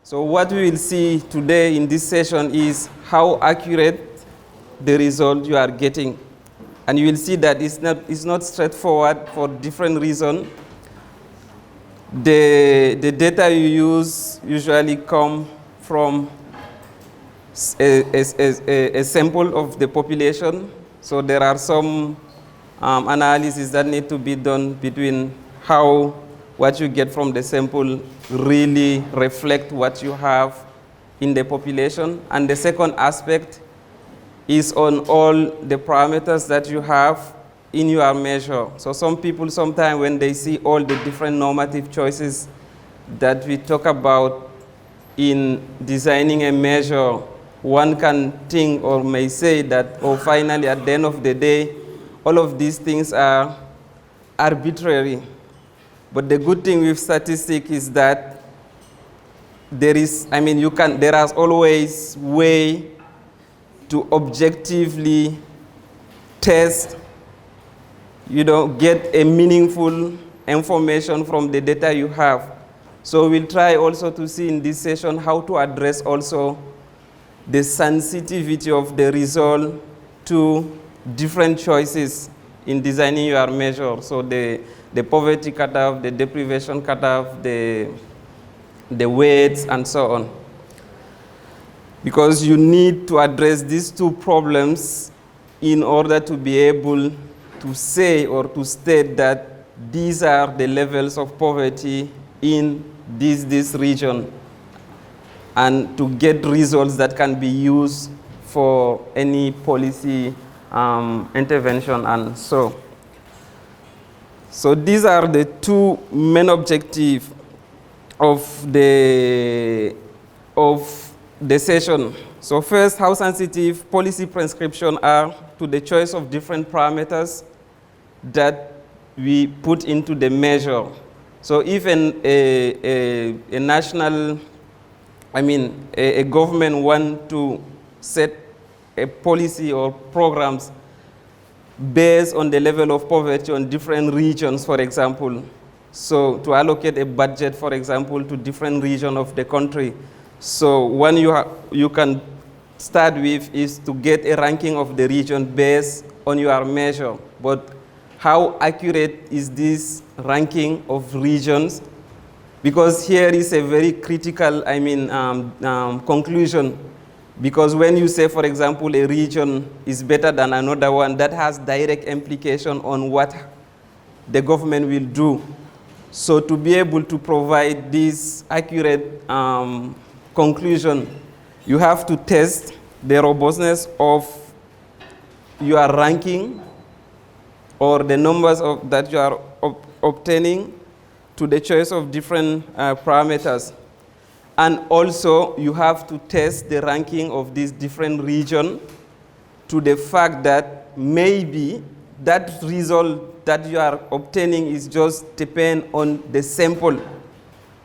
So what we will see today in this session is how accurate the result you are getting. And you will see that it's not straightforward for different reasons. The data you use usually come from a sample of the population. So there are some analyses that need to be done between how what you get from the sample really reflect what you have in the population. And the second aspect is on all the parameters that you have in your measure. So some people sometimes when they see all the different normative choices that we talk about in designing a measure, one can think or may say that, oh, finally at the end of the day, all of these things are arbitrary. But the good thing with statistics is that there is always way to objectively test, get a meaningful information from the data you have. So we'll try also to see in this session how to address also the sensitivity of the result to different choices in designing your measure. So the poverty cutoff, the deprivation cutoff, the weights, and so on. Because you need to address these two problems in order to be able to say or to state that these are the levels of poverty in this region, and to get results that can be used for any policy intervention and so. So these are the two main objectives of the session. So first, how sensitive policy prescription are to the choice of different parameters that we put into the measure. So if a national, a government want to set a policy or programs based on the level of poverty on different regions, for example, so to allocate a budget, for example, to different regions of the country. So one you can start with is to get a ranking of the region based on your measure. But how accurate is this ranking of regions? Because here is a very critical, conclusion. Because when you say, for example, a region is better than another one, that has direct implication on what the government will do. So to be able to provide this accurate conclusion, you have to test the robustness of your ranking or the numbers that you are obtaining to the choice of different parameters. And also, you have to test the ranking of these different regions to the fact that maybe that result that you are obtaining is just depend on the sample.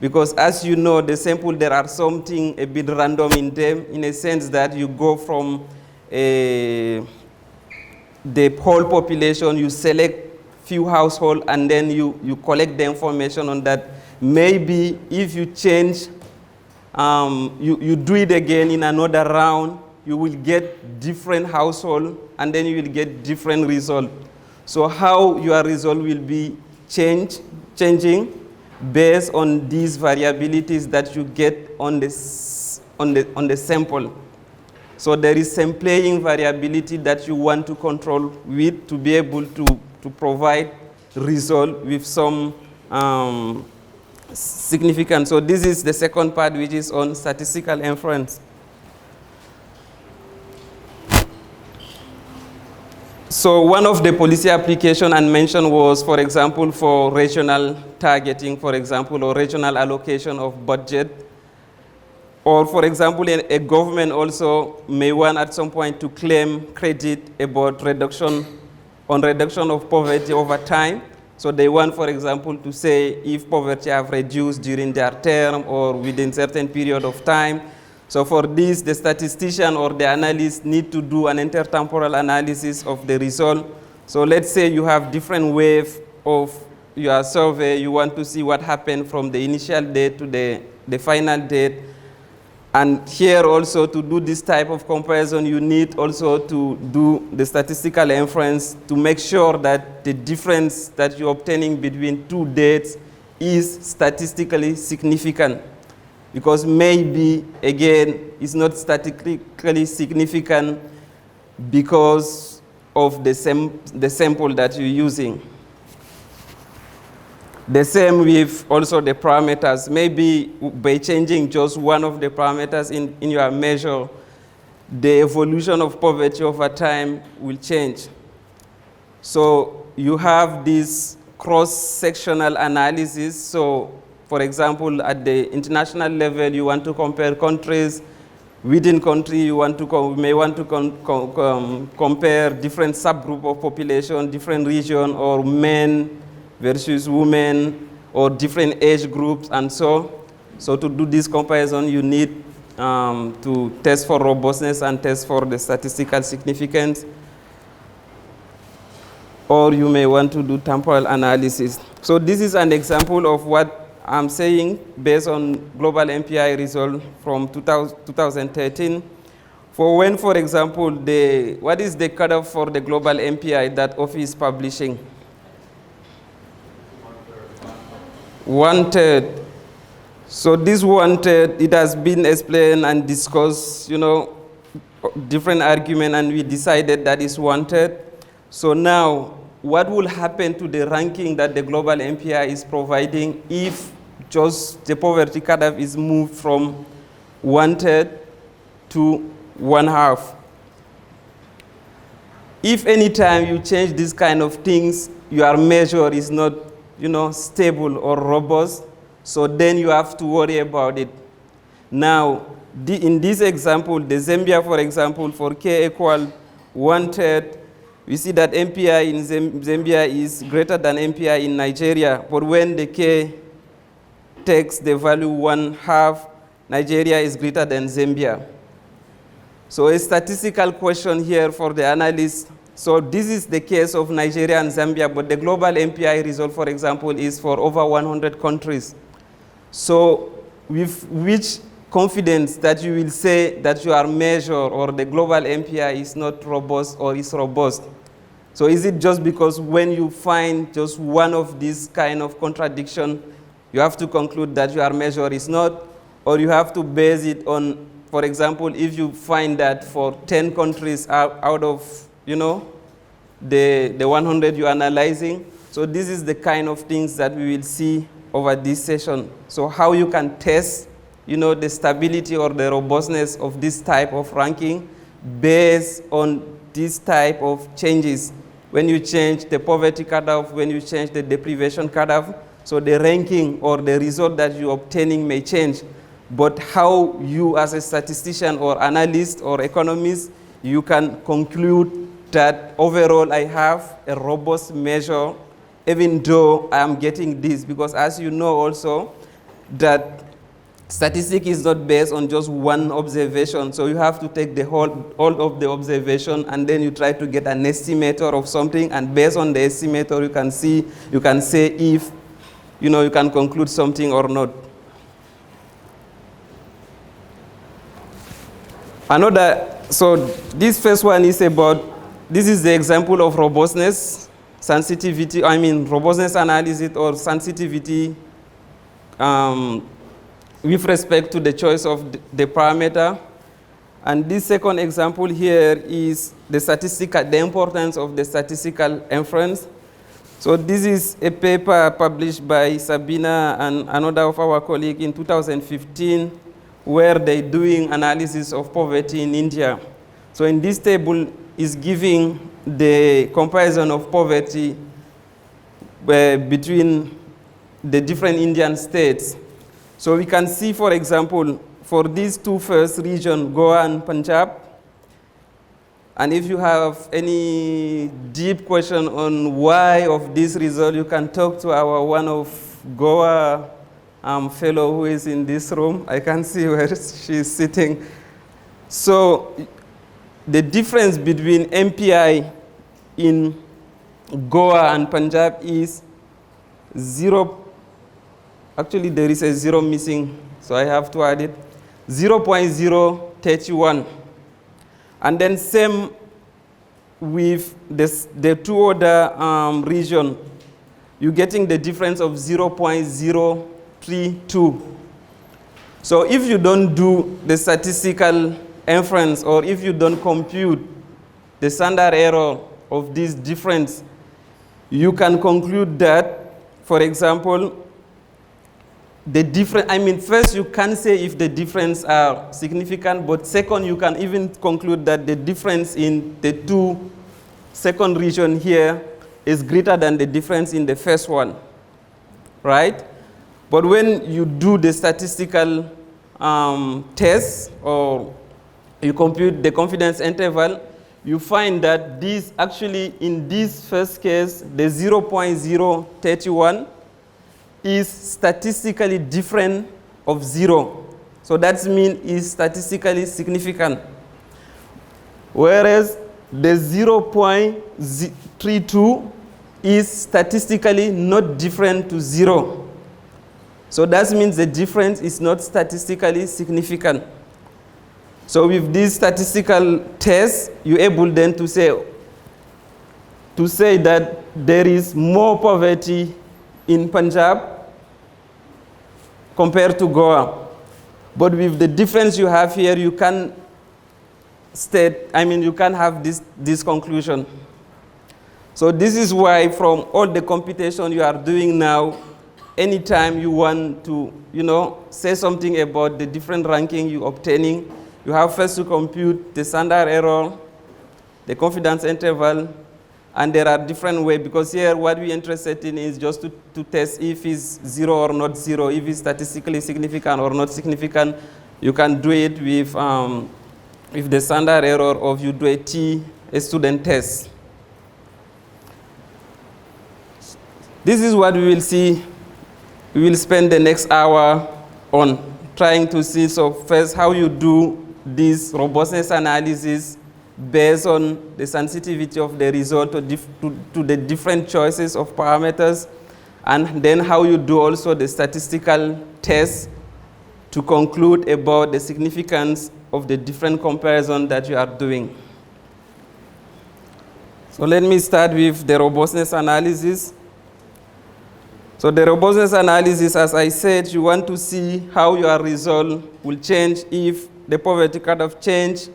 Because as you know, the sample, there are something a bit random in them, in a sense that you go from the whole population, you select few households, and then you collect the information on that. Maybe if you change, you do it again in another round, you will get different household, and then you will get different result. So how your result will be changing based on these variabilities that you get on the sample. So there is sampling variability that you want to control with to be able to provide result with some significance. So this is the second part, which is on statistical inference. So one of the policy application I mentioned was, for example, for regional targeting, for example, or regional allocation of budget. Or, for example, a government also may want at some point to claim credit about reduction of poverty over time. So they want, for example, to say if poverty have reduced during their term or within certain period of time. So for this, the statistician or the analyst need to do an intertemporal analysis of the result. So let's say you have different wave of your survey. You want to see what happened from the initial date to the final date. And here also, to do this type of comparison, you need also to do the statistical inference to make sure that the difference that you're obtaining between two dates is statistically significant. Because maybe, again, it's not statistically significant because of the sample that you're using. The same with also the parameters. Maybe by changing just one of the parameters in your measure, the evolution of poverty over time will change. So you have this cross-sectional analysis. So for example, at the international level, you want to compare countries. Within country, you want to may want to compare different subgroup of population, different region, or men versus women, or different age groups, and so. So to do this comparison, you need to test for robustness and test for the statistical significance. Or you may want to do temporal analysis. So this is an example of what I'm saying based on global MPI result from 2013. For when, for example, what is the cutoff for the global MPI that OFI is publishing? 1/3. So this 1/3, it has been explained and discussed, different argument, and we decided that is 1/3. So now, what will happen to the ranking that the global MPI is providing if just the poverty cutoff is moved from 1/3 to 1/2? If any time you change this kind of things, your measure is not stable or robust, so then you have to worry about it. Now, in this example, the Zambia, for example, for K equal 1/3, we see that MPI in Zambia is greater than MPI in Nigeria, but when the K takes the value 1/2, Nigeria is greater than Zambia. So a statistical question here for the analyst. So this is the case of Nigeria and Zambia, but the global MPI result, for example, is for over 100 countries. So with which confidence that you will say that your measure or the global MPI is not robust or is robust? So is it just because when you find just one of these kind of contradiction, you have to conclude that your measure is not, or you have to base it on, for example, if you find that for 10 countries out of the 100 you're analyzing. So this is the kind of things that we will see over this session. So how you can test, the stability or the robustness of this type of ranking based on this type of changes. When you change the poverty cutoff, when you change the deprivation cutoff, so the ranking or the result that you're obtaining may change. But how you as a statistician or analyst or economist, you can conclude that overall I have a robust measure, even though I am getting this, because as you know also, that statistics is not based on just one observation. So you have to take the all of the observation, and then you try to get an estimator of something, and based on the estimator, you can say if, you can conclude something or not. So this first one is about, this is the example of robustness, robustness analysis or sensitivity with respect to the choice of the parameter. And this second example here is the importance of the statistical inference. So this is a paper published by Sabina and another of our colleagues in 2015, where they're doing analysis of poverty in India. So in this table is giving the comparison of poverty between the different Indian states. So we can see, for example, for these two first regions, Goa and Punjab, and if you have any deep question on why of this result, you can talk to one of Goa fellow who is in this room. I can see where she's sitting. So the difference between MPI in Goa and Punjab is 0. Actually, there is a 0 missing, so I have to add it. 0.031. And then same with the two other region, you're getting the difference of 0.032. So if you don't do the statistical inference, or if you don't compute the standard error of this difference, you can conclude that, for example, the difference, first you can say if the difference are significant, but second, you can even conclude that the difference in the two second region here is greater than the difference in the first one, right? But when you do the statistical test, or you compute the confidence interval, you find that this actually, in this first case, the 0.031 is statistically different of 0. So that means it's statistically significant. Whereas the 0.32 is statistically not different to 0. So that means the difference is not statistically significant. So with this statistical test, you're able then to say that there is more poverty in Punjab compared to Goa. But with the difference you have here, you can state, you can have this conclusion. So this is why from all the computation you are doing now, anytime you want to, say something about the different ranking you're obtaining, you have first to compute the standard error, the confidence interval, and there are different ways, because here what we're interested in is just to test if it's 0 or not 0, if it's statistically significant or not significant. You can do it with the standard error, or you do a student test. This is what we will see. We will spend the next hour on trying to see, so first, how you do this robustness analysis based on the sensitivity of the result to the different choices of parameters, and then how you do also the statistical test to conclude about the significance of the different comparisons that you are doing. So let me start with the robustness analysis. So the robustness analysis, as I said, you want to see how your result will change if the poverty cutoff change,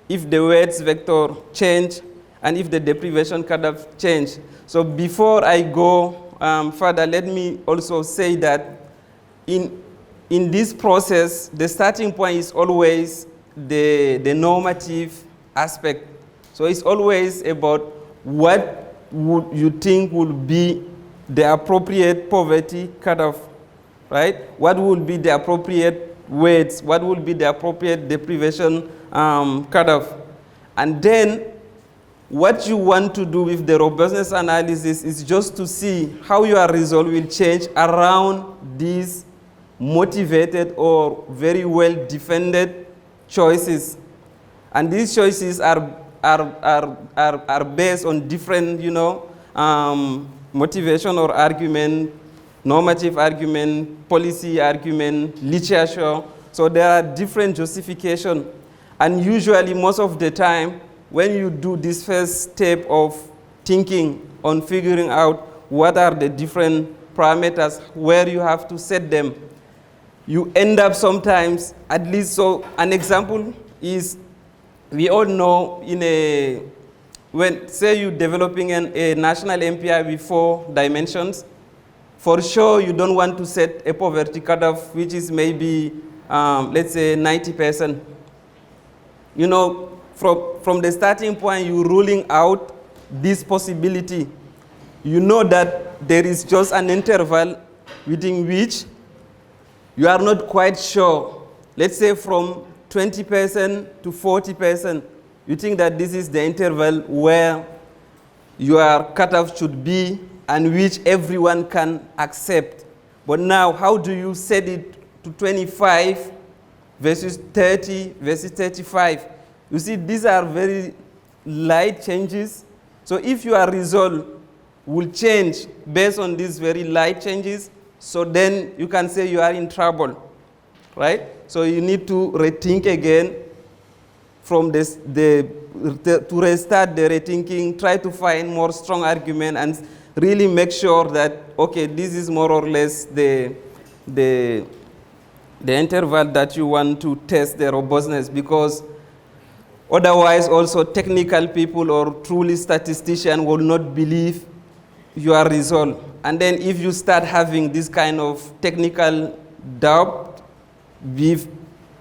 if the weights vector change, and if the deprivation cutoff change. So before I go further, let me also say that in this process, the starting point is always the normative aspect. So it's always about what would you think would be the appropriate poverty cutoff, right? What would be the appropriate weights? What would be the appropriate deprivation cutoff? And then what you want to do with the robustness analysis is just to see how your result will change around these motivated or very well defended choices. And these choices are based on different, motivation or argument, normative argument, policy argument, literature. So there are different justifications. And usually, most of the time, when you do this first step of thinking on figuring out what are the different parameters, where you have to set them, you end up sometimes, at least, so an example is, we all know when, say, you're developing a national MPI with 4 dimensions, for sure you don't want to set a poverty cutoff which is maybe, let's say, 90%. From the starting point, you're ruling out this possibility. You know that there is just an interval within which you are not quite sure. Let's say from 20% to 40%, you think that this is the interval where your cutoff should be and which everyone can accept. But now, how do you set it to 25 versus 30 versus 35? You see, these are very light changes. So if your result will change based on these very light changes, so then you can say you are in trouble. right? So you need to rethink again from this, to restart the rethinking, try to find more strong argument and really make sure that, okay, this is more or less the interval that you want to test the robustness, because otherwise also technical people or truly statisticians will not believe your result. And then if you start having this kind of technical doubt with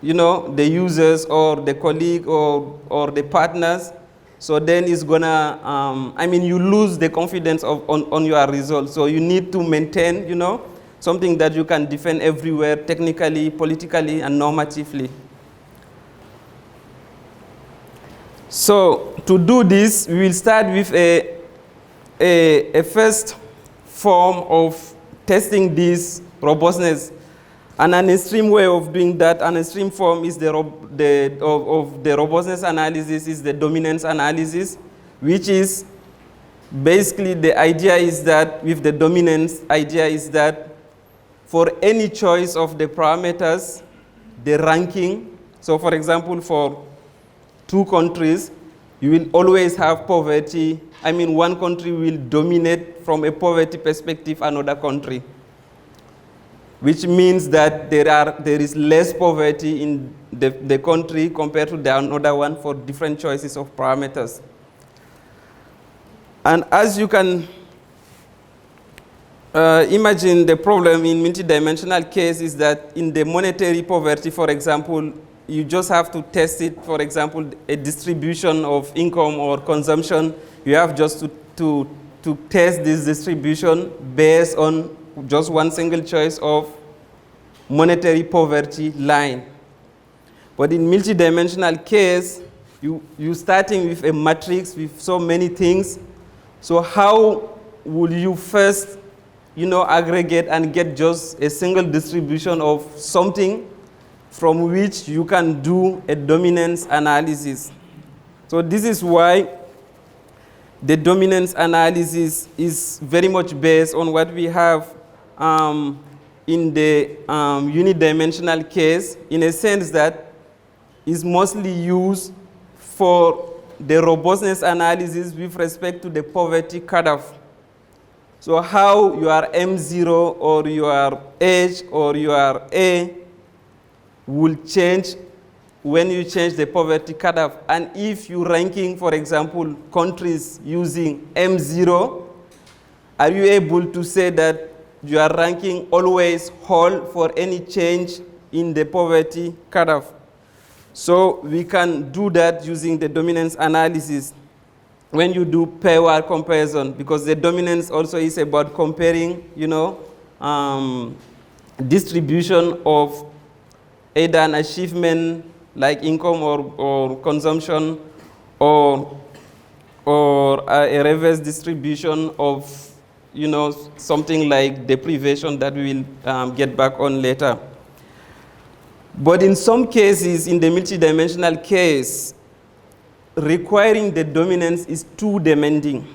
the users or the colleague or the partners, so then it's gonna, you lose the confidence on your results. So you need to maintain, something that you can defend everywhere, technically, politically, and normatively. So to do this, we will start with a first form of testing this robustness. And an extreme way of doing that, an extreme form is of the robustness analysis is the dominance analysis, which is basically the idea is that with the dominance idea is that for any choice of the parameters, the ranking, so for example, for 2 countries, you will always have poverty. One country will dominate from a poverty perspective another country, which means that there is less poverty in the country compared to the another one for different choices of parameters. And as you can imagine, the problem in multidimensional case is that in the monetary poverty, for example, you just have to test it, for example, a distribution of income or consumption. You have just to test this distribution based on just one single choice of monetary poverty line. But in multidimensional case, you starting with a matrix with so many things. So how will you first, aggregate and get just a single distribution of something from which you can do a dominance analysis? So this is why the dominance analysis is very much based on what we have in the unidimensional case, in a sense that is mostly used for the robustness analysis with respect to the poverty cutoff. So how your M0 or your H or your A will change when you change the poverty cutoff. And if you're ranking, for example, countries using M0, are you able to say that you are ranking always whole for any change in the poverty cutoff? So we can do that using the dominance analysis when you do pair comparison, because the dominance also is about comparing, distribution of either an achievement like income or consumption, or a reverse distribution of something like deprivation that we will get back on later. But in some cases, in the multidimensional case, requiring the dominance is too demanding,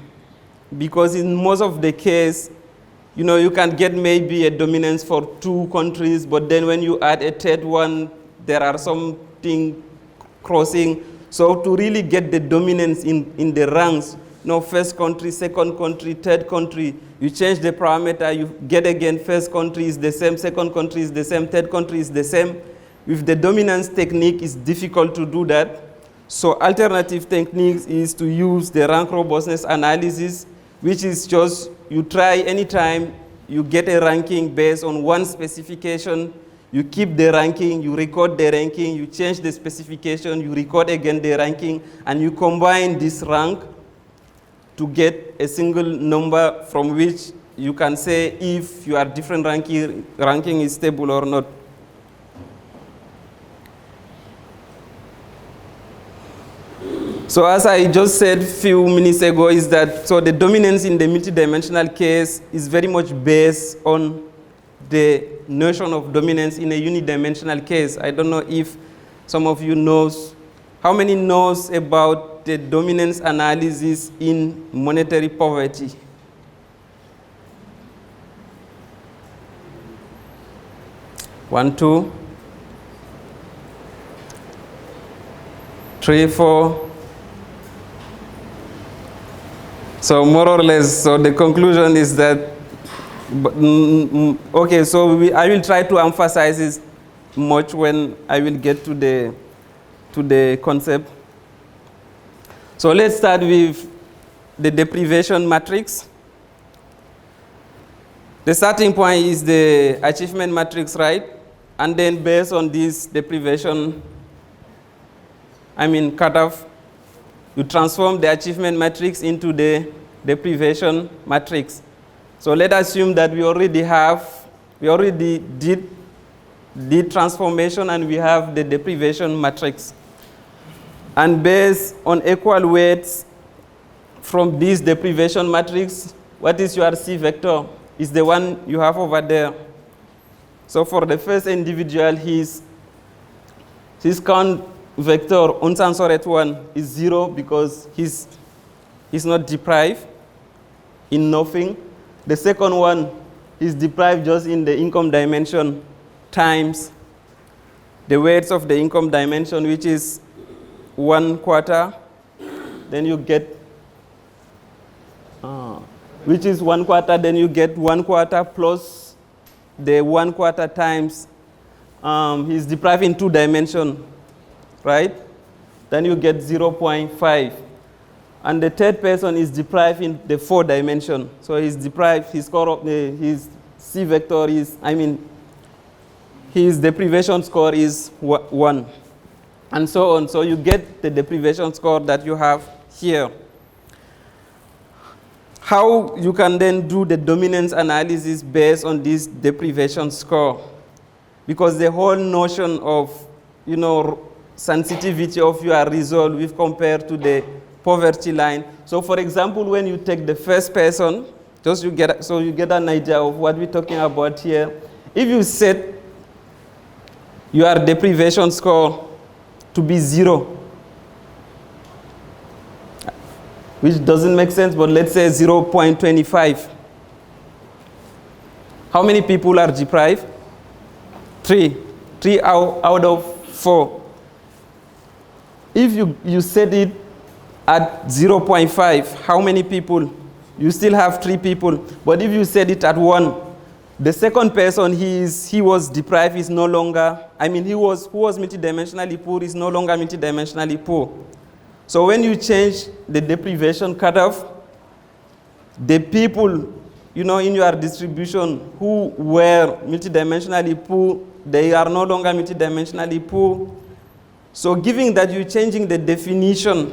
because in most of the case, you can get maybe a dominance for 2 countries, but then when you add a third one, there are something crossing. So to really get the dominance in the ranks, first country, second country, third country, you change the parameter, you get again first country is the same, second country is the same, third country is the same. With the dominance technique, it's difficult to do that. So alternative techniques is to use the rank robustness analysis, which is just you try anytime you get a ranking based on one specification, you keep the ranking, you record the ranking, you change the specification, you record again the ranking, and you combine this rank to get a single number from which you can say if your different ranking is stable or not. So as I just said a few minutes ago, is that so the dominance in the multidimensional case is very much based on the notion of dominance in a unidimensional case. I don't know if some of you knows, how many knows about the dominance analysis in monetary poverty? One, two. 3, 4. So more or less, so the conclusion is that, okay, so I will try to emphasize this much when I will get to the concept. So let's start with the deprivation matrix. The starting point is the achievement matrix, right? And then based on this deprivation, cutoff, you transform the achievement matrix into the deprivation matrix. So let's assume that we already did transformation and we have the deprivation matrix. And based on equal weights from this deprivation matrix, what is your C vector? Is the one you have over there. So for the first individual, his count vector uncensored one is 0 because he's not deprived in nothing. The second one is deprived just in the income dimension times the weights of the income dimension, which is 1/4. Then you get which is 1/4, then you get 1/4 plus the 1/4 times he's deprived in 2 dimensions, right? Then you get 0.5. And the third person is deprived in the 4 dimension. So he's deprived, his C vector is, his deprivation score is 1. And so on. So you get the deprivation score that you have here. How you can then do the dominance analysis based on this deprivation score? Because the whole notion of, sensitivity of your result with compared to the poverty line. So for example, when you take the first person, you get an idea of what we're talking about here. If you set your deprivation score to be 0, which doesn't make sense, but let's say 0.25. How many people are deprived? 3. 3 out of 4. If you set it at 0.5, how many people? You still have 3 people. But if you set it at 1, the second person, he was deprived, is no longer, who was multidimensionally poor is no longer multidimensionally poor. So when you change the deprivation cutoff, the people, in your distribution who were multidimensionally poor, they are no longer multidimensionally poor. So given that you're changing the definition,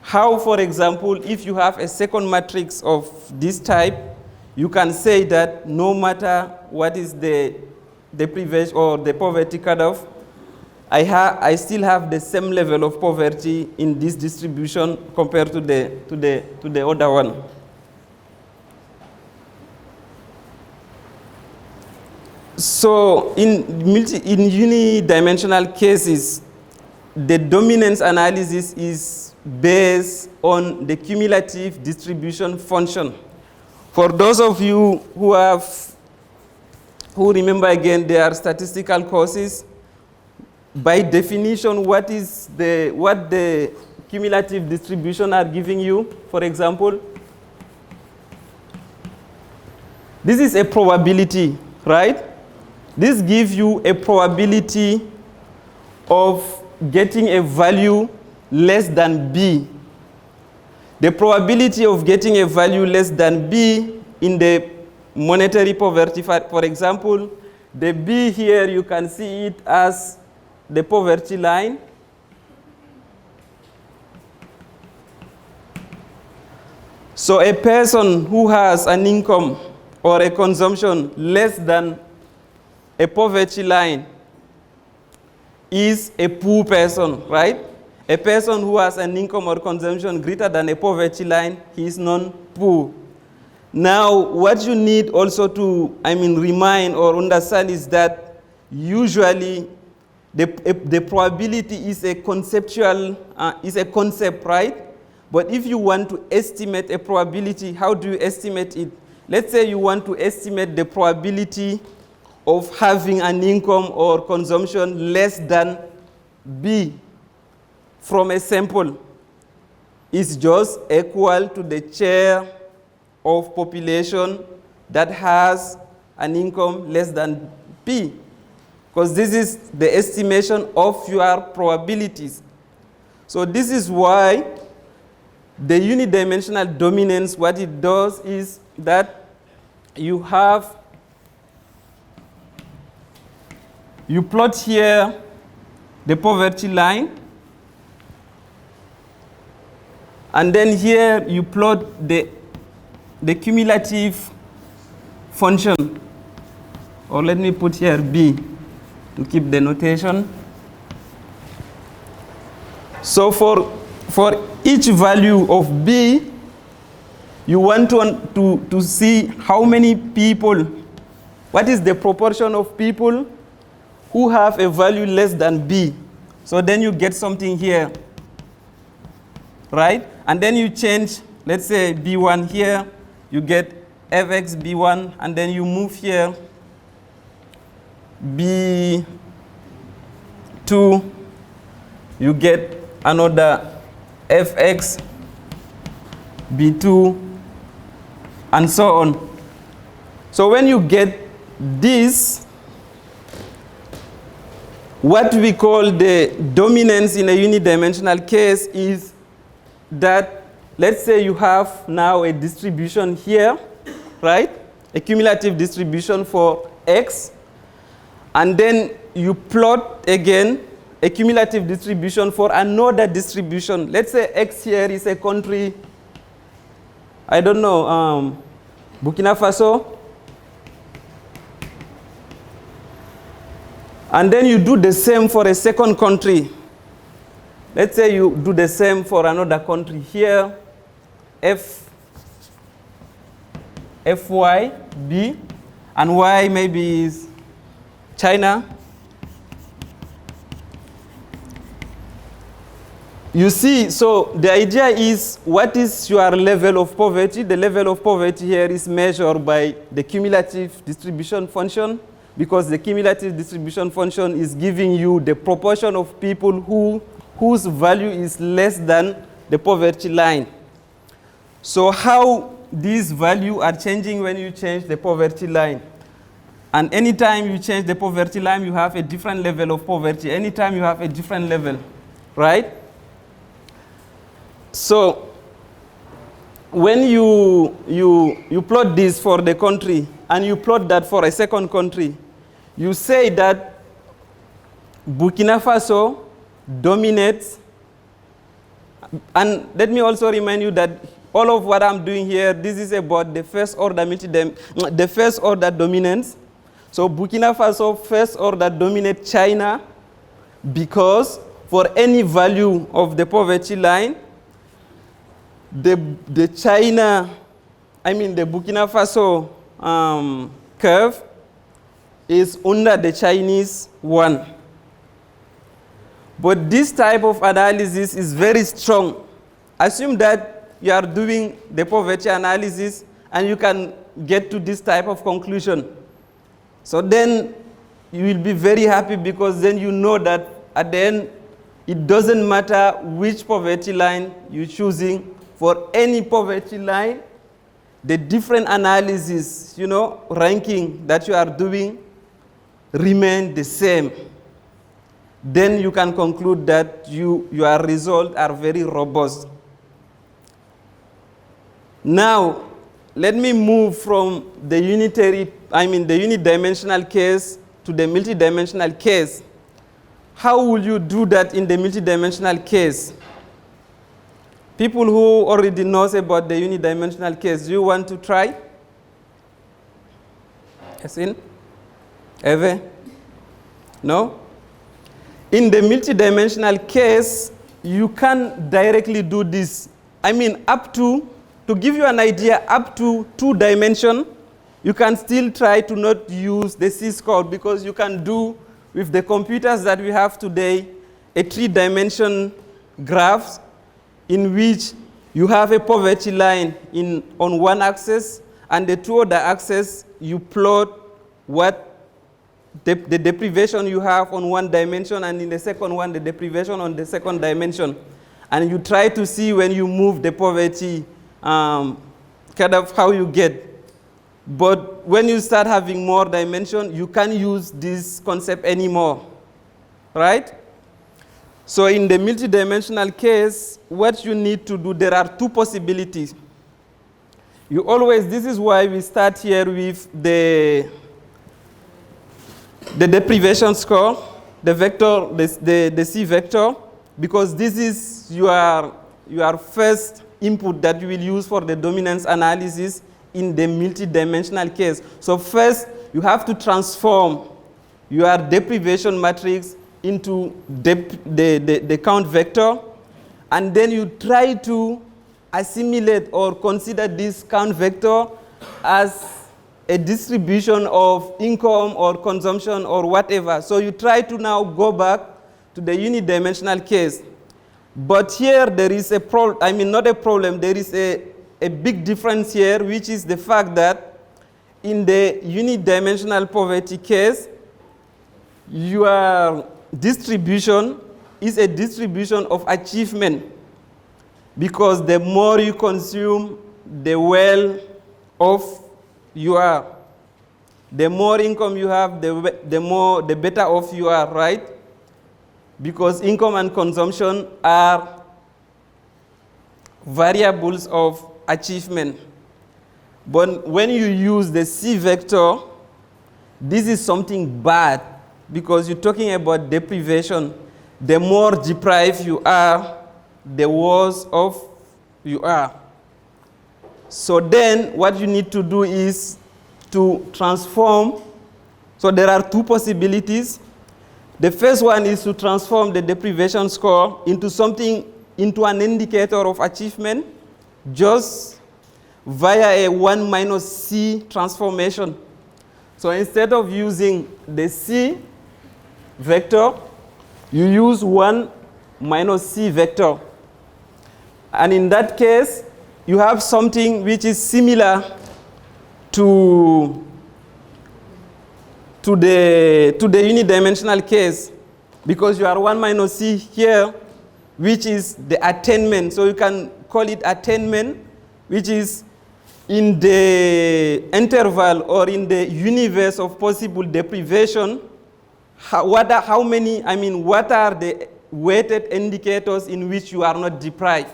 how, for example, if you have a second matrix of this type, you can say that no matter what is the deprivation or the poverty cutoff, I still have the same level of poverty in this distribution compared to the other one. So in unidimensional cases, the dominance analysis is based on the cumulative distribution function. For those of you who remember again their statistical courses, by definition, what the cumulative distribution are giving you, for example, this is a probability, right? This gives you a probability of getting a value less than B. The probability of getting a value less than B in the monetary poverty, for example, the B here, you can see it as the poverty line. So a person who has an income or a consumption less than a poverty line is a poor person, right? A person who has an income or consumption greater than a poverty line, he is non-poor. Now, what you need also to, remind or understand is that usually the probability is a conceptual, is a concept, right? But if you want to estimate a probability, how do you estimate it? Let's say you want to estimate the probability of having an income or consumption less than B. from a sample is just equal to the share of population that has an income less than P, because this is the estimation of your probabilities. So this is why the unidimensional dominance, what it does is that you plot here the poverty line, and then here you plot the cumulative function, or let me put here B to keep the notation. So for each value of B, you want to see how many people, what is the proportion of people who have a value less than B. So then you get something here, right? And then you change, let's say B1 here, you get Fx B1, and then you move here B2, you get another Fx B2, and so on. So when you get this, what we call the dominance in a unidimensional case is that, let's say you have now a distribution here, right? A cumulative distribution for X, and then you plot again a cumulative distribution for another distribution. Let's say X here is a country, I don't know, Burkina Faso. And then you do the same for a second country. Let's say you do the same for another country here, FY, B, and Y maybe is China. You see, so the idea is, what is your level of poverty? The level of poverty here is measured by the cumulative distribution function, because the cumulative distribution function is giving you the proportion of people whose value is less than the poverty line. So how these values are changing when you change the poverty line. And anytime you change the poverty line, you have a different level of poverty. Anytime you have a different level, right? So when you plot this for the country, and you plot that for a second country, you say that Burkina Faso dominates. And let me also remind you that all of what I'm doing here, this is about the first order dominance. So Burkina Faso first order dominates China, because for any value of the poverty line, the Burkina Faso curve is under the Chinese one. But this type of analysis is very strong. Assume that you are doing the poverty analysis and you can get to this type of conclusion. So then you will be very happy, because then you know that at the end, it doesn't matter which poverty line you're choosing. For any poverty line, the different analysis, ranking that you are doing remain the same. Then you can conclude that your results are very robust. Now, let me move from the unidimensional case to the multidimensional case. How will you do that in the multidimensional case? People who already knows about the unidimensional case, do you want to try? Yasin? Eve? No? In the multidimensional case, you can directly do this. To give you an idea, up to 2 dimensions, you can still try to not use the C-score, because you can do, with the computers that we have today, a 3-dimension graph in which you have a poverty line on one axis, and the 2 other axes, you plot what the deprivation you have on one dimension, and in the second one, the deprivation on the second dimension. And you try to see when you move the poverty, kind of how you get. But when you start having more dimension, you can't use this concept anymore, right? So in the multidimensional case, what you need to do, there are two possibilities. You always, this is why we start here with the deprivation score, the vector, the C vector, because this is your first input that you will use for the dominance analysis in the multidimensional case. So first, you have to transform your deprivation matrix into the count vector, and then you try to assimilate or consider this count vector as a distribution of income or consumption or whatever. So you try to now go back to the unidimensional case. But here there is a problem, I mean not a problem, there is a big difference here, which is the fact that in the unidimensional poverty case, your distribution is a distribution of achievement, because the more you consume, the well off you are. The more income you have, the better off you are, right? Because income and consumption are variables of achievement. But when you use the C vector, this is something bad, because you're talking about deprivation. The more deprived you are, the worse off you are. So then what you need to do is to transform. So there are two possibilities. The first one is to transform the deprivation score into something, into an indicator of achievement, just via a 1 minus C transformation. So instead of using the C vector, you use 1 minus C vector. And in that case, you have something which is similar to the unidimensional case, because you are 1 minus C here, which is the attainment. So you can call it attainment, which is in the interval or in the universe of possible deprivation. What are the weighted indicators in which you are not deprived?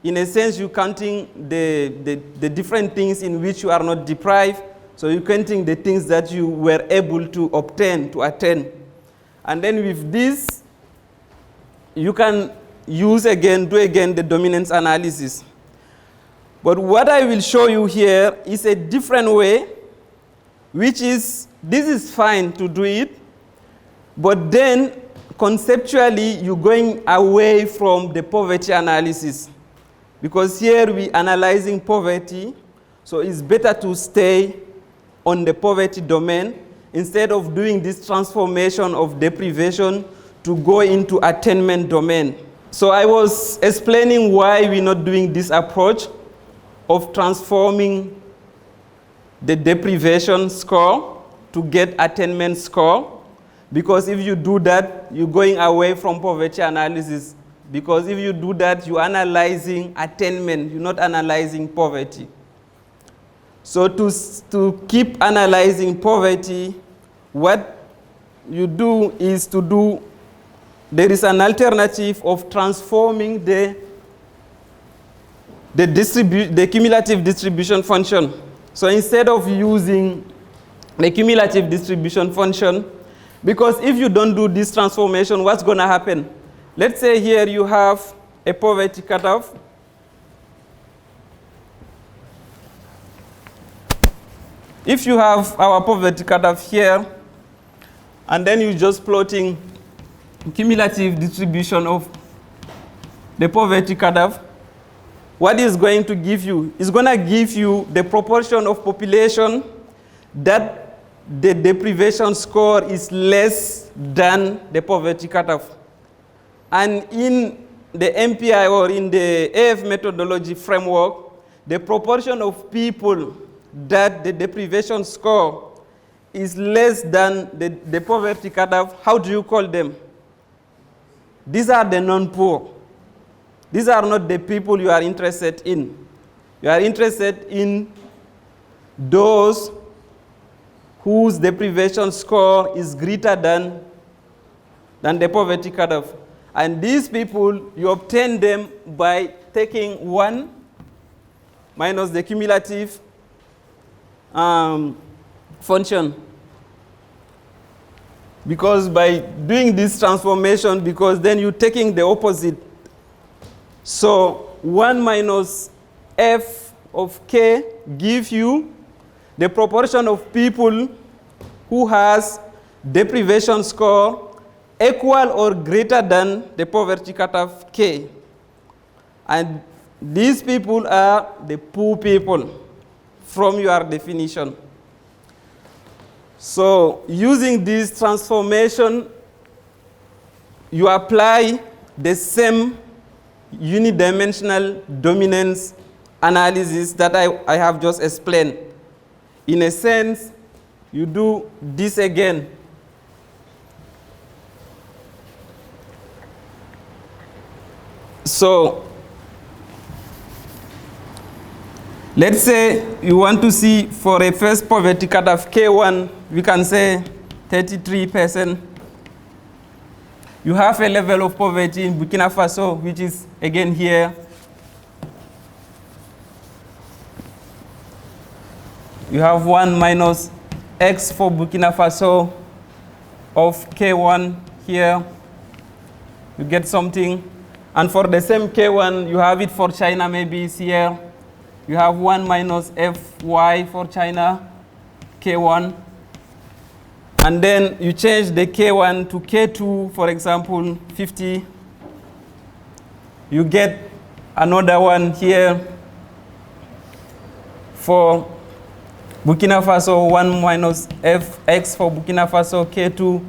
In a sense, you're counting the different things in which you are not deprived. So you're counting the things that you were able to obtain, to attain. And then with this, you can do again the dominance analysis. But what I will show you here is a different way, which is, this is fine to do it, but then conceptually, you're going away from the poverty analysis. Because here we're analyzing poverty, so it's better to stay on the poverty domain instead of doing this transformation of deprivation to go into attainment domain. So I was explaining why we're not doing this approach of transforming the deprivation score to get attainment score. Because if you do that, you're going away from poverty analysis. Because if you do that, you're analyzing attainment, you're not analyzing poverty. So to keep analyzing poverty, what you do is there is an alternative of transforming the cumulative distribution function. So instead of using the cumulative distribution function, because if you don't do this transformation, what's going to happen? Let's say here you have a poverty cutoff. If you have our poverty cutoff here, and then you're just plotting cumulative distribution of the poverty cutoff, what is going to give you? It's going to give you the proportion of population that the deprivation score is less than the poverty cutoff. And in the MPI or in the AF methodology framework, the proportion of people that the deprivation score is less than the poverty cutoff, how do you call them? These are the non-poor. These are not the people you are interested in. You are interested in those whose deprivation score is greater than the poverty cutoff. And these people, you obtain them by taking 1 minus the cumulative function. Because by doing this transformation, because then you're taking the opposite. So 1 minus f of k gives you the proportion of people who has deprivation score equal or greater than the poverty cutoff k. And these people are the poor people from your definition. So using this transformation, you apply the same unidimensional dominance analysis that I have just explained. In a sense, you do this again. So let's say you want to see for a first poverty cutoff K1, we can say 33%. You have a level of poverty in Burkina Faso, which is again here. You have 1 minus x for Burkina Faso of K1 here. You get something. And for the same K1, you have it for China, maybe it's here. You have 1 minus fy for China, K1. And then you change the K1 to K2, for example, 50. You get another one here for Burkina Faso, 1 minus fx for Burkina Faso, K2,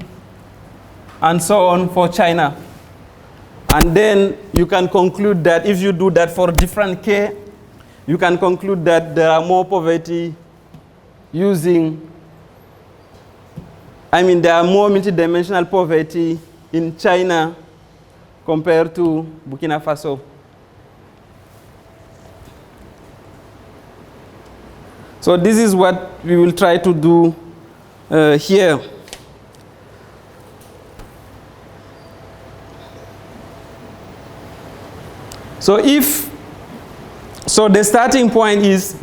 and so on for China. And then you can conclude that if you do that for different K, you can conclude that there are more poverty using, there are more multidimensional poverty in China compared to Burkina Faso. So this is what we will try to do here. So the starting point is,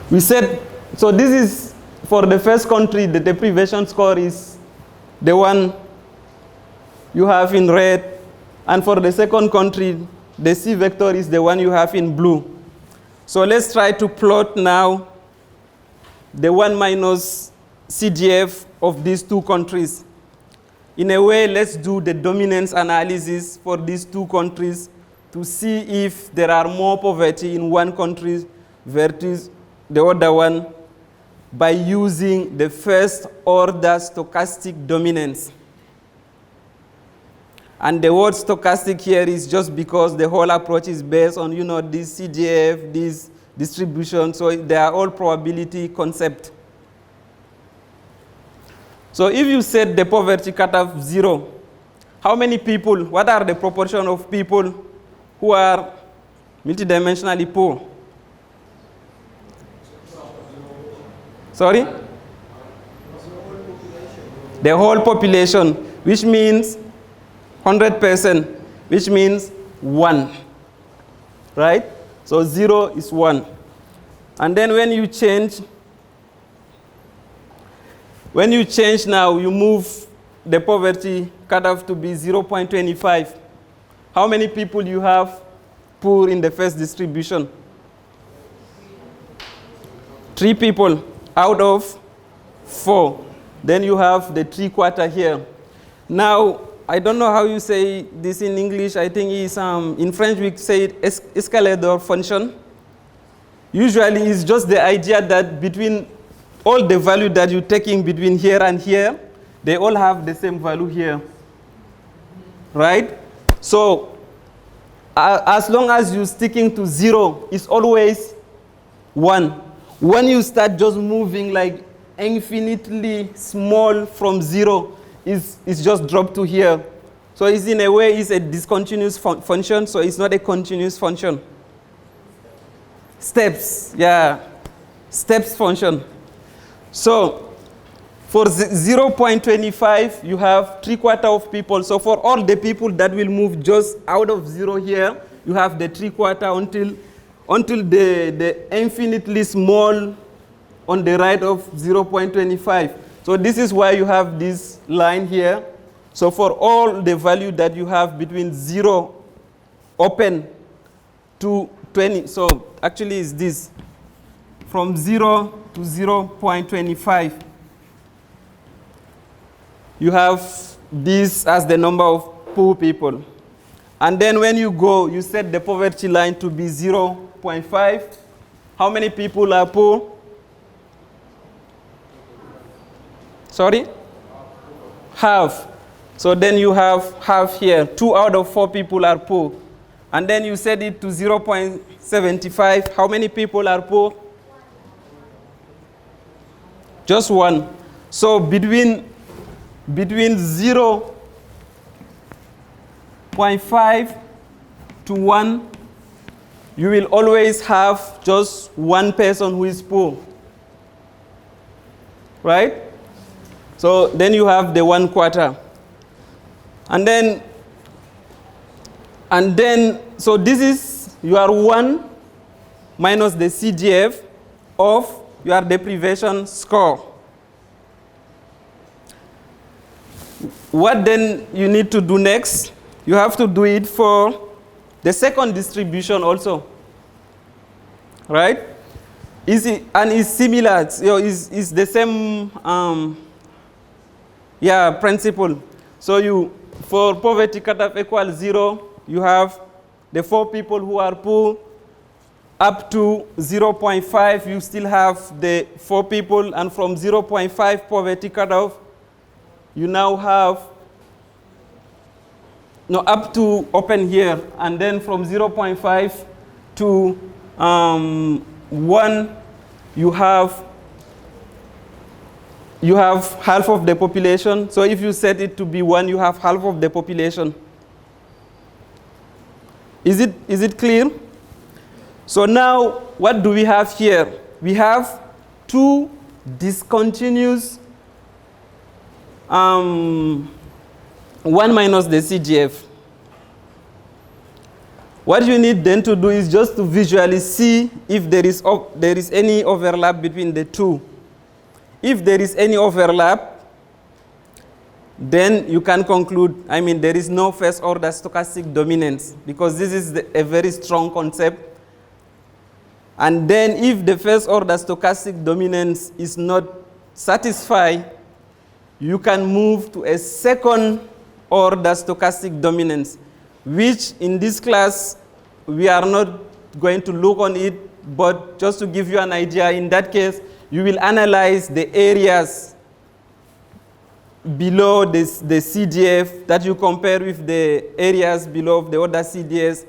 we said, so this is for the first country, the deprivation score is the one you have in red. And for the second country, the C vector is the one you have in blue. So let's try to plot now the 1 minus CDF of these two countries. In a way, let's do the dominance analysis for these two countries to see if there are more poverty in one country versus the other one by using the first order stochastic dominance. And the word stochastic here is just because the whole approach is based on, this CDF, this distribution, so they are all probability concept. So if you set the poverty cutoff 0, how many people, what are the proportion of people who are multidimensionally poor? Sorry? The whole population, which means 100%, which means 1, right? So 0 is 1. And then when you change now, you move the poverty cutoff to be 0.25. How many people you have poor in the first distribution? 3 people out of 4. Then you have the 3/4 here. Now, I don't know how you say this in English. I think it's, in French we say escalator function. Usually it's just the idea that between all the value that you're taking between here and here, they all have the same value here, right? So as long as you're sticking to 0, it's always 1. When you start just moving like infinitely small from 0 is just dropped to here. So it's in a way it's a discontinuous function, so it's not a continuous function. Steps, yeah, steps function. So for 0.25, you have 3/4 of people. So for all the people that will move just out of 0 here, you have the 3/4 until the infinitely small on the right of 0.25. So this is why you have this line here. So for all the value that you have between 0 open to 20, so actually it's this, from 0 to 0.25. You have this as the number of poor people. And then when you go, you set the poverty line to be 0.5. How many people are poor? Sorry? Half. So then you have half here. 2 out of 4 people are poor. And then you set it to 0.75. How many people are poor? Just 1. So between 0.5 to 1, you will always have just 1 person who is poor. Right? So then you have the 1/4. And then, so this is your 1 minus the CDF of your deprivation score. What then you need to do next? You have to do it for the second distribution also, right? And it's similar, it's the same principle. So for poverty cutoff equals 0, you have the 4 people who are poor. Up to 0.5, you still have the 4 people, and from 0.5 poverty cutoff, you now have up to open here, and then from 0.5 to 1, you have half of the population. So if you set it to be 1, you have half of the population. Is it clear? So now, what do we have here? We have 2 discontinuous 1 minus the CDF. What you need then to do is just to visually see if there is any overlap between the 2. If there is any overlap, then you can conclude, there is no first order stochastic dominance, because this is a very strong concept. And then if the first order stochastic dominance is not satisfied, you can move to a second order stochastic dominance, which in this class, we are not going to look on it, but just to give you an idea, in that case, you will analyze the areas below the CDF that you compare with the areas below the other CDS,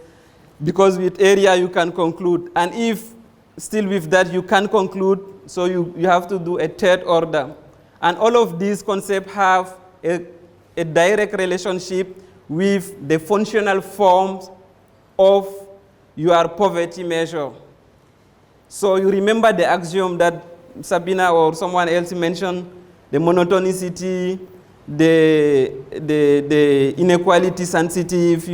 because with area you can conclude. And if still with that you can conclude, so you have to do a third order. And all of these concepts have a direct relationship with the functional forms of your poverty measure. So you remember the axiom that Sabina or someone else mentioned, the monotonicity, the inequality sensitive,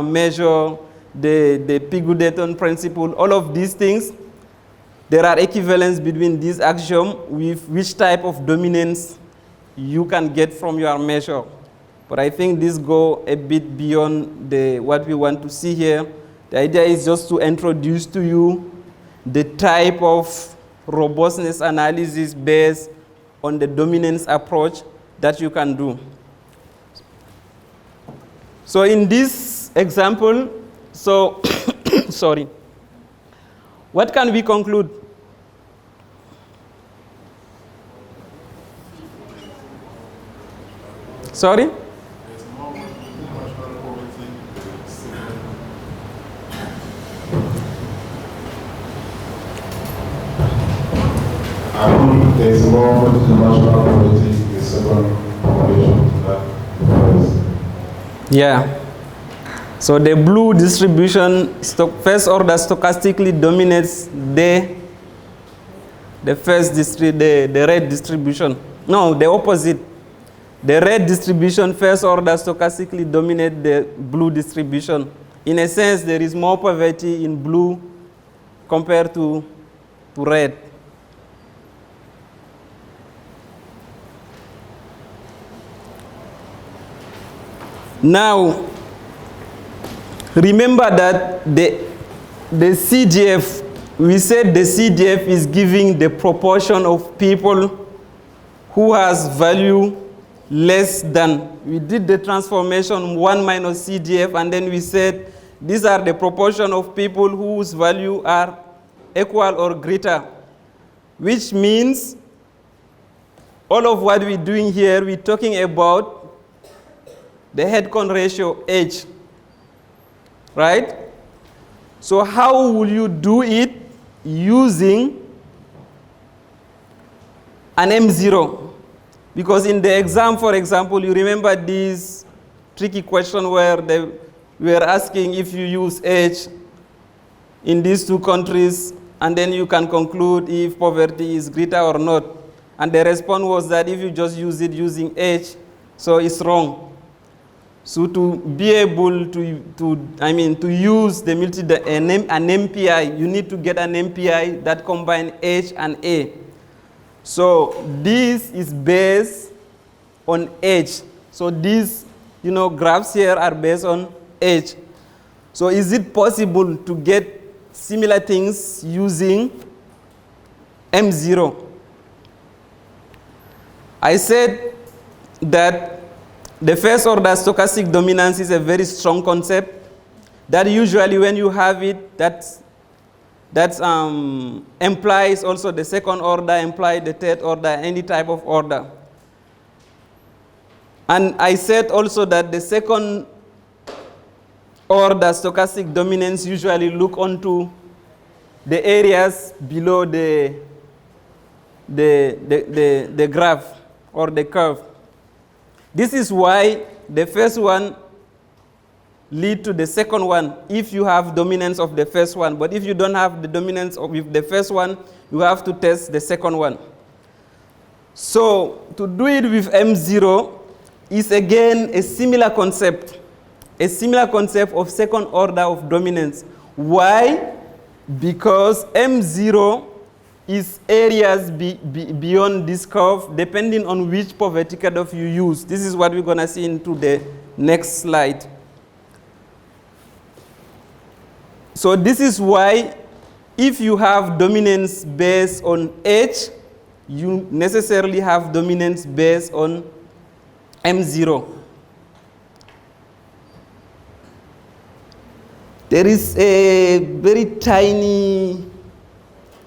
measure, the Pigou-Dayton principle, all of these things. There are equivalents between these axioms with which type of dominance you can get from your measure. But I think this goes a bit beyond what we want to see here. The idea is just to introduce to you the type of robustness analysis based on the dominance approach that you can do. So in this example, sorry, what can we conclude? Sorry? And there is more multidimensional poverty in the second population than the first. Yeah. So the blue distribution, first order stochastically dominates the the red distribution. No, the opposite. The red distribution, first order stochastically dominates the blue distribution. In a sense, there is more poverty in blue compared to red. Now, remember that the CDF, we said the CDF is giving the proportion of people who has value less than. We did the transformation 1 minus CDF, and then we said these are the proportion of people whose value are equal or greater, which means all of what we're doing here, we're talking about the head count ratio H, right? So how will you do it? Using an M0. Because in the exam, for example, you remember this tricky question where they were asking if you use H in these two countries, and then you can conclude if poverty is greater or not. And the response was that if you just use it using H, so it's wrong. So to be able to use an MPI, you need to get an MPI that combines H and A. So this is based on H. So these, graphs here are based on H. So is it possible to get similar things using M0? I said that the first order stochastic dominance is a very strong concept that usually when you have it, that implies also the second order, implies the third order, any type of order. And I said also that the second order stochastic dominance usually look onto the areas below the graph or the curve. This is why the first one lead to the second one if you have dominance of the first one. But if you don't have the dominance of the first one, you have to test the second one. So to do it with M0 is again a similar concept of second order of dominance. Why? Because M0 is areas beyond this curve, depending on which poverty cutoff you use. This is what we're going to see into the next slide. So this is why if you have dominance based on H, you necessarily have dominance based on M0. There is a very tiny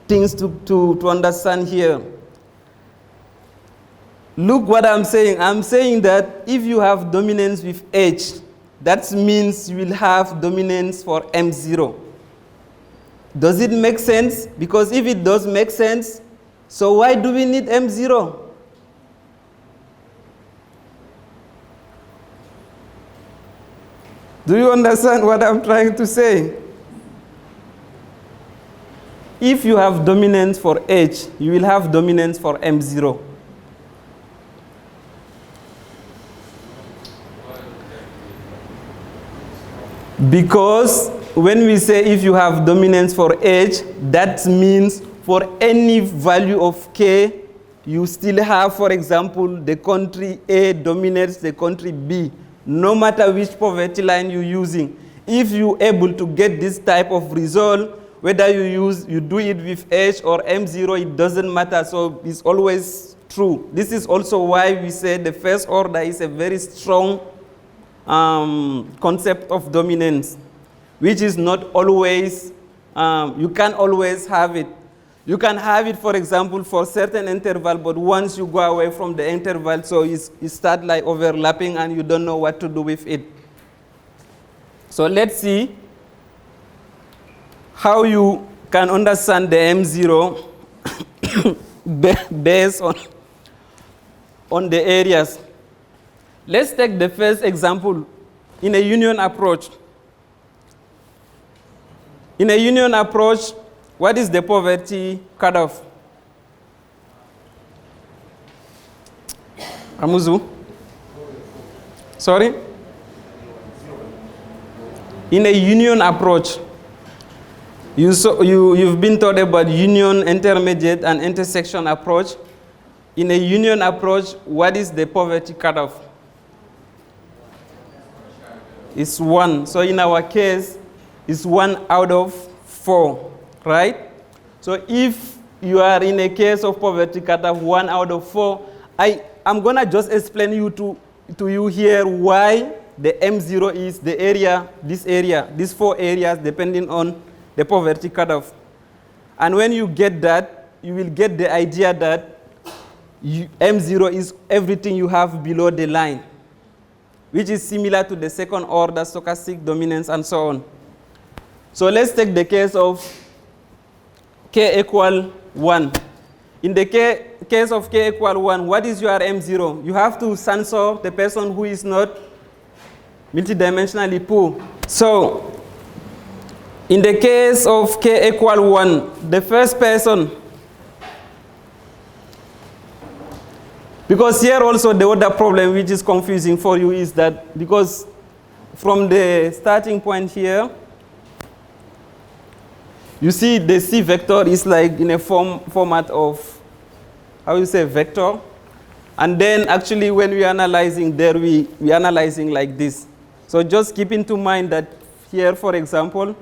things to understand here. Look what I'm saying. I'm saying that if you have dominance with H, that means you will have dominance for M0. Does it make sense? Because if it does make sense, so why do we need M0? Do you understand what I'm trying to say? If you have dominance for H, you will have dominance for M0. Because when we say if you have dominance for H, that means for any value of K, you still have, for example, the country A dominates the country B, no matter which poverty line you're using. If you're able to get this type of result, whether you do it with H or M0, it doesn't matter, so it's always true. This is also why we say the first order is a very strong concept of dominance, which is not always, you can't always have it. You can have it, for example, for certain interval, but once you go away from the interval, so it starts like overlapping and you don't know what to do with it. So let's see how you can understand the M0 based on the areas. Let's take the first example in a union approach. In a union approach, what is the poverty cutoff? Amuzu? Sorry? In a union approach, you've been taught about union, intermediate, and intersection approach. In a union approach, what is the poverty cutoff? It's 1. So in our case, it's 1 out of 4, right? So if you are in a case of poverty cutoff 1 out of 4, I'm gonna just explain to you here why the M0 is the area, these 4 areas, depending on the poverty cutoff. And when you get that, you will get the idea that M0 is everything you have below the line, which is similar to the second order stochastic dominance and so on. So let's take the case of K equal 1. In the case of K equal 1, what is your M0? You have to censor the person who is not multidimensionally poor. So in the case of K equal 1, the first person, because here also the other problem which is confusing for you is that because from the starting point here, you see the C vector is like in a format of, how you say, vector. And then actually when we are analyzing there, we are analyzing like this. So just keep into mind that here, for example,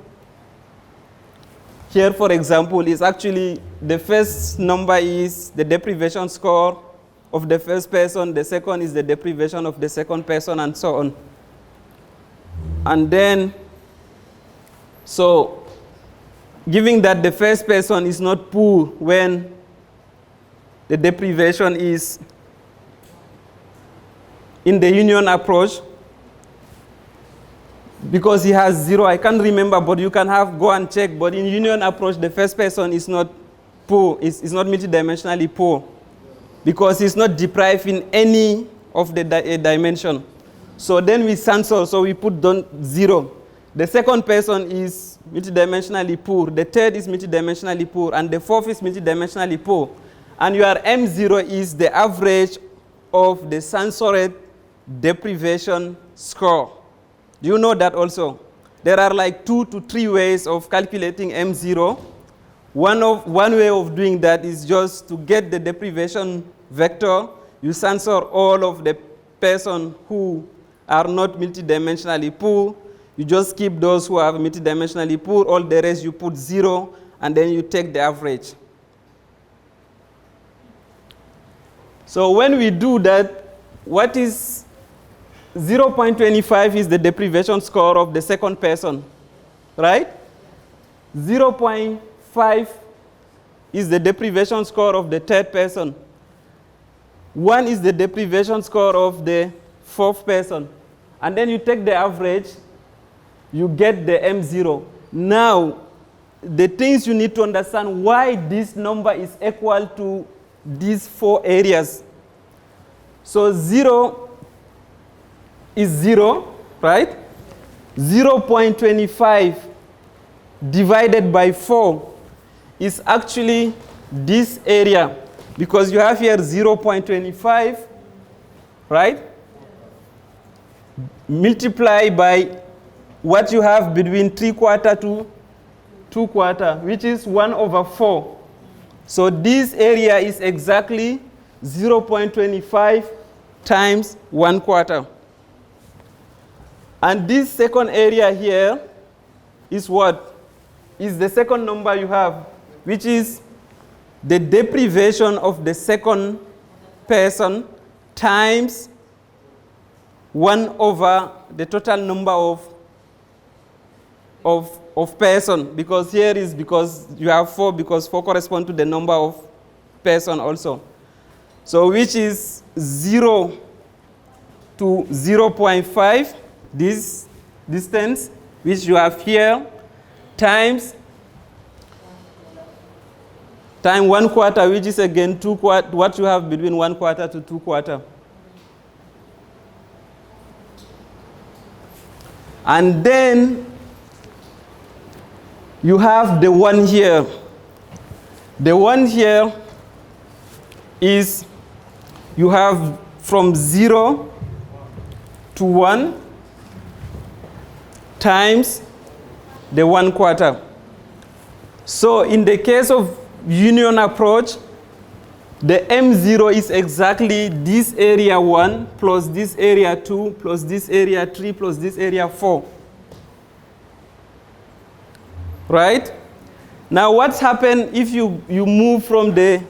is actually the first number is the deprivation score of the first person, the second is the deprivation of the second person, and so on. And then, so, given that the first person is not poor when the deprivation is in the union approach, because he has 0, I can't remember, but you can go and check, but in union approach, the first person is not poor, is not multidimensionally poor, because he's not deprived in any of the dimension. So then we censor, so we put down 0. The second person is multidimensionally poor, the third is multidimensionally poor, and the fourth is multidimensionally poor. And your M0 is the average of the censored deprivation score. Do you know that also? There are like 2 to 3 ways of calculating M0. One way of doing that is just to get the deprivation vector. You censor all of the person who are not multidimensionally poor. You just keep those who are multidimensionally poor. All the rest you put 0, and then you take the average. So when we do that, what is 0.25 is the deprivation score of the second person, right? 0.5 is the deprivation score of the third person. 1 is the deprivation score of the fourth person. And then you take the average, you get the M0. Now, the things you need to understand why this number is equal to these 4 areas. So 0 is 0, right? 0.25 divided by 4 is actually this area, because you have here 0.25, right? Multiply by what you have between 3/4 to 2/4, which is 1/4. So this area is exactly 0.25 times 1/4. And this second area here is what? Is the second number you have, which is the deprivation of the second person times 1 over the total number of person, because here is because you have 4, because 4 correspond to the number of person also. So which is 0 to 0.5, this distance, which you have here, times time 1/4, which is again what you have between 1/4 to 2/4. And then you have the one here. The one here is you have from 0 to 1 times the 1/4. So in the case of union approach, the M0 is exactly this area 1 plus this area 2 plus this area 3 plus this area 4. Right? Now what's happened if you move from the,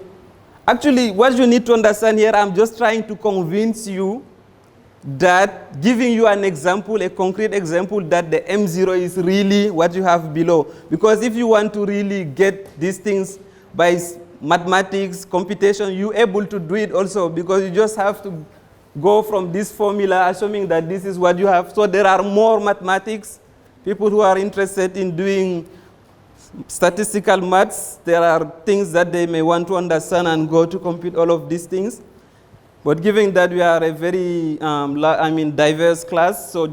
actually what you need to understand here, I'm just trying to convince you that, giving you an example, a concrete example, that the M0 is really what you have below. Because if you want to really get these things by mathematics, computation, you're able to do it also, because you just have to go from this formula, assuming that this is what you have. So there are more mathematics. People who are interested in doing statistical maths, there are things that they may want to understand and go to compute all of these things. But given that we are a very diverse class, so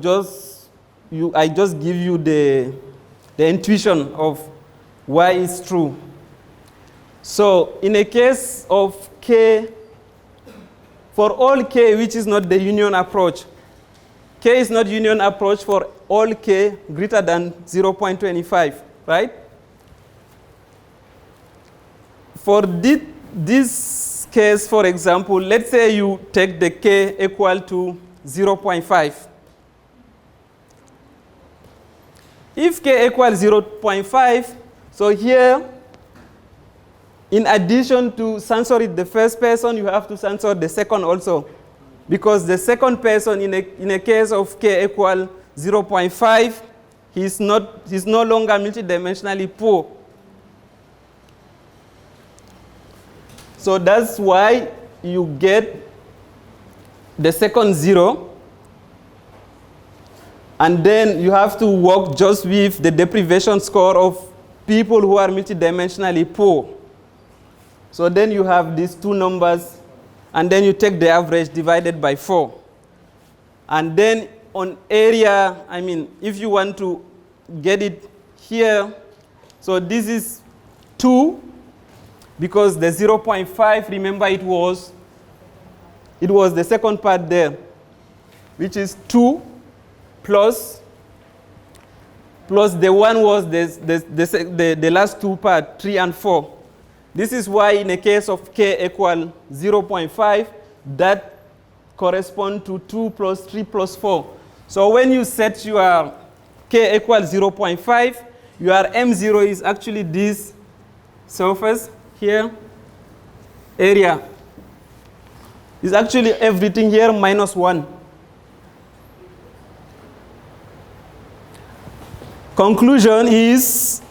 I just give you the intuition of why it's true. So in a case of K, for all K which is not the union approach, K is not union approach for all K greater than 0.25, right? For this case, for example, let's say you take the K equal to 0.5. If K equals 0.5, so here, in addition to censoring the first person, you have to censor the second also. Because the second person, in a case of K equal 0.5, he's no longer multidimensionally poor. So that's why you get the second 0. And then you have to work just with the deprivation score of people who are multidimensionally poor. So then you have these two numbers, and then you take the average divided by 4. And then on area, if you want to get it here, so this is 2, because the 0.5, remember it was the second part there, which is 2 plus the one was the last two part, 3 and 4. This is why in a case of K equal 0.5, that corresponds to 2 plus 3 plus 4. So when you set your K equals 0.5, your M0 is actually this surface here, area. It's actually everything here minus 1. Conclusion is,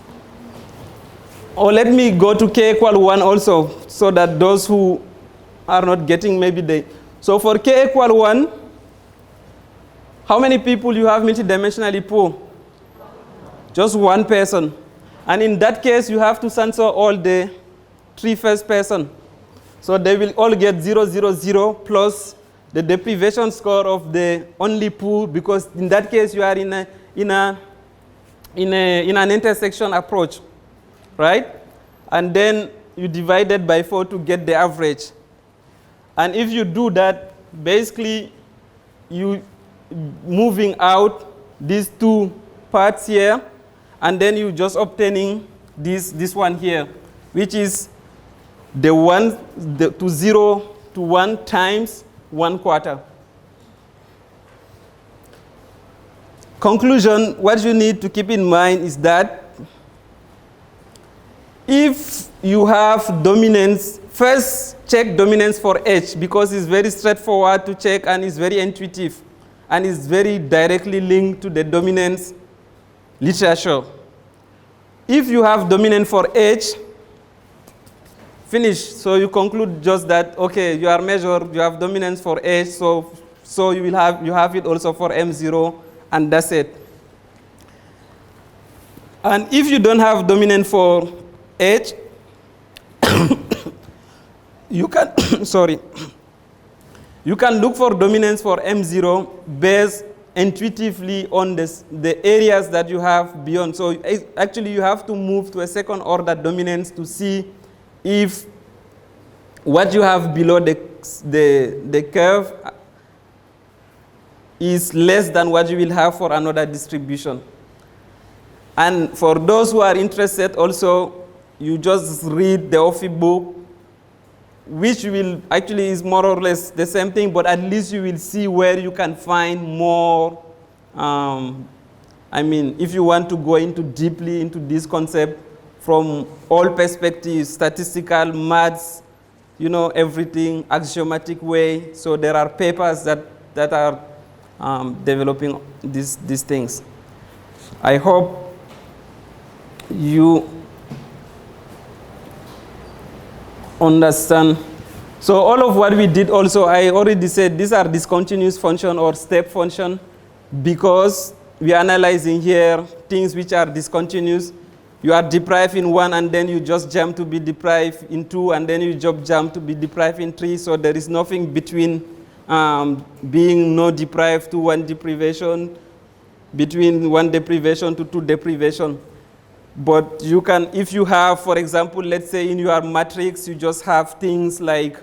or let me go to K equal 1 also, so that those who are not getting maybe they. So for K equal 1, how many people you have multidimensionally poor? Just one person. And in that case, you have to censor all the 3 first person. So they will all get 0, 0, 0 plus the deprivation score of the only poor, because in that case you are in an intersection approach, right? And then you divide it by 4 to get the average. And if you do that, basically you moving out these two parts here, and then you just obtaining this one here, which is the 0 to 1 times 1/4. Conclusion, what you need to keep in mind is that if you have dominance, first check dominance for H, because it's very straightforward to check and it's very intuitive and it's very directly linked to the dominance literature. If you have dominance for H, finish. So you conclude just that, okay, you are measured, you have dominance for H, so you have it also for M0, and that's it. And if you don't have dominance for H, you can, sorry, you can look for dominance for M0 based intuitively on the areas that you have beyond. So actually you have to move to a second order dominance to see if what you have below the curve is less than what you will have for another distribution. And for those who are interested also, you just read the OFI book, which will actually is more or less the same thing, but at least you will see where you can find more. I mean, if you want to go into deeply into this concept from all perspectives, statistical, maths, you know, everything, axiomatic way. So there are papers that are developing these things. I hope you understand. So all of what we did also, I already said these are discontinuous function or step function because we are analyzing here things which are discontinuous. You are deprived in 1 and then you just jump to be deprived in 2 and then you jump to be deprived in 3. So there is nothing between being no deprived to 1 deprivation, between 1 deprivation to 2 deprivation. But you can, if you have, for example, let's say in your matrix, you just have things like,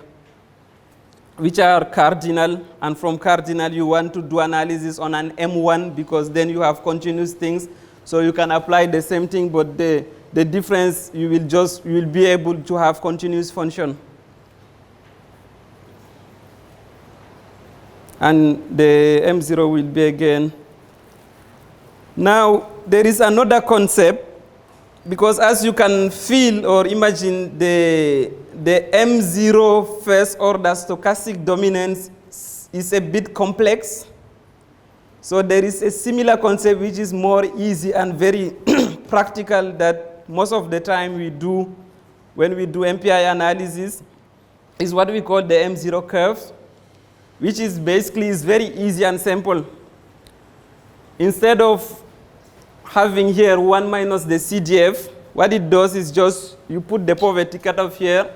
which are cardinal, and from cardinal you want to do analysis on an M1 because then you have continuous things. So you can apply the same thing, but the difference, you will be able to have continuous function. And the M0 will be again. Now, there is another concept, because as you can feel or imagine, the M0 first order stochastic dominance is a bit complex. So there is a similar concept which is more easy and very practical that most of the time we do when we do MPI analysis, is what we call the M0 curve, which is basically is very easy and simple. Instead of having here 1 minus the CDF, what it does is just you put the poverty cutoff here,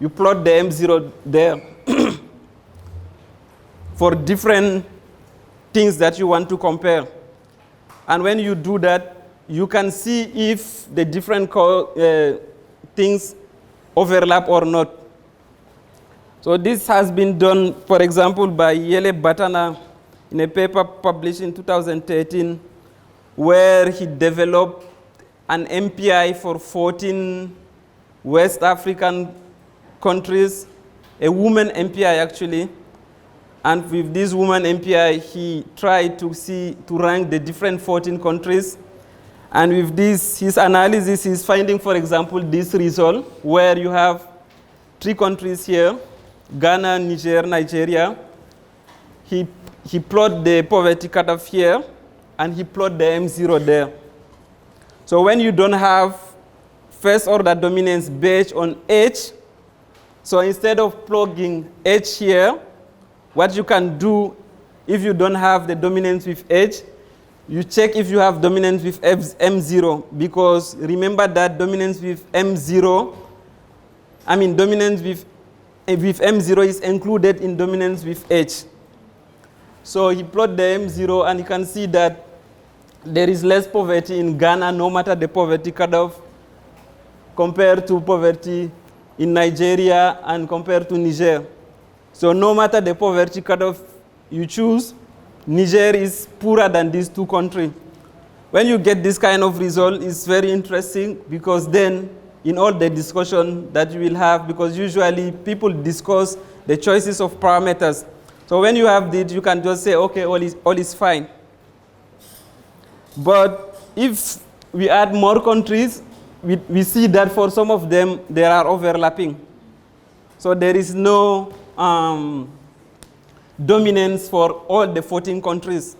you plot the M0 there for different things that you want to compare. And when you do that, you can see if the different things overlap or not. So this has been done, for example, by Yele Batana in a paper published in 2013, where he developed an MPI for 14 West African countries, a woman MPI actually. And with this woman MPI, he tried to rank the different 14 countries. And with this, his analysis is finding, for example, this result, where you have 3 countries here, Ghana, Niger, Nigeria. He plotted the poverty cutoff here, and he plotted the M0 there. So when you don't have first order dominance based on H, so instead of plugging H here, what you can do, if you don't have the dominance with H, you check if you have dominance with M0, because remember that dominance with M0, dominance with M0 is included in dominance with H. So he plotted the M0, and you can see that there is less poverty in Ghana, no matter the poverty cutoff, compared to poverty in Nigeria and compared to Niger. So no matter the poverty cutoff you choose, Niger is poorer than these 2 countries. When you get this kind of result, it's very interesting, because then in all the discussion that you will have, because usually people discuss the choices of parameters. So when you have this, you can just say, okay, all is fine. But if we add more countries, we see that for some of them, there are overlapping. So there is no dominance for all the 14 countries.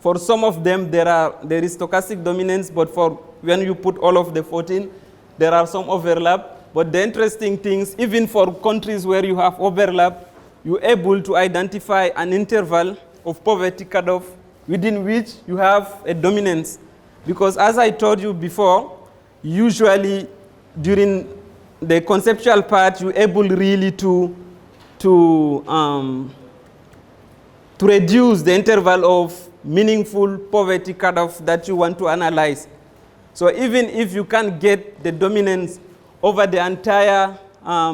For some of them, there is stochastic dominance, but for when you put all of the 14, there are some overlap. But the interesting things, even for countries where you have overlap, you're able to identify an interval of poverty cutoff within which you have a dominance. Because as I told you before, usually during the conceptual part, you're able really to reduce the interval of meaningful poverty cutoff that you want to analyze. So even if you can't get the dominance over the entire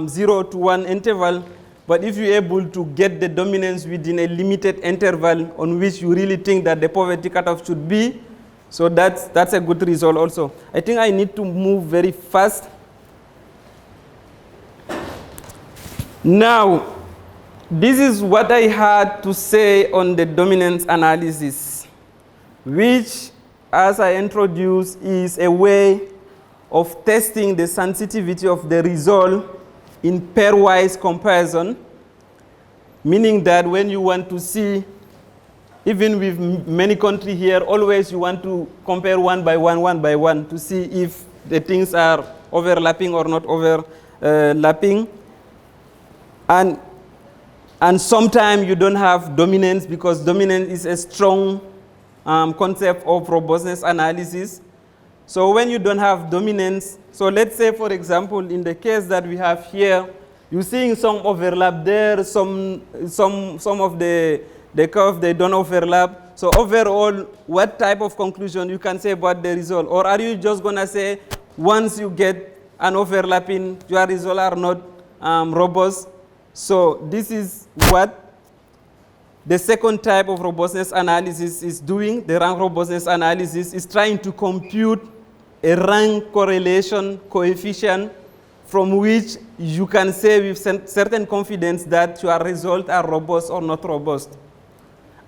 0 to 1 interval, but if you're able to get the dominance within a limited interval on which you really think that the poverty cutoff should be, so that's a good result also. I think I need to move very fast. Now, this is what I had to say on the dominance analysis, which, as I introduced, is a way of testing the sensitivity of the result in pairwise comparison, meaning that when you want to see, even with many countries here, always you want to compare one by one to see if the things are overlapping or not overlapping. And sometimes you don't have dominance, because dominance is a strong concept of robustness analysis. So when you don't have dominance, so let's say, for example, in the case that we have here, you're seeing some overlap there, some of the curve, they don't overlap. So overall, what type of conclusion you can say about the result? Or are you just going to say, once you get an overlapping, your results are not robust? So this is what the second type of robustness analysis is doing. The rank robustness analysis is trying to compute a rank correlation coefficient from which you can say with certain confidence that your results are robust or not robust.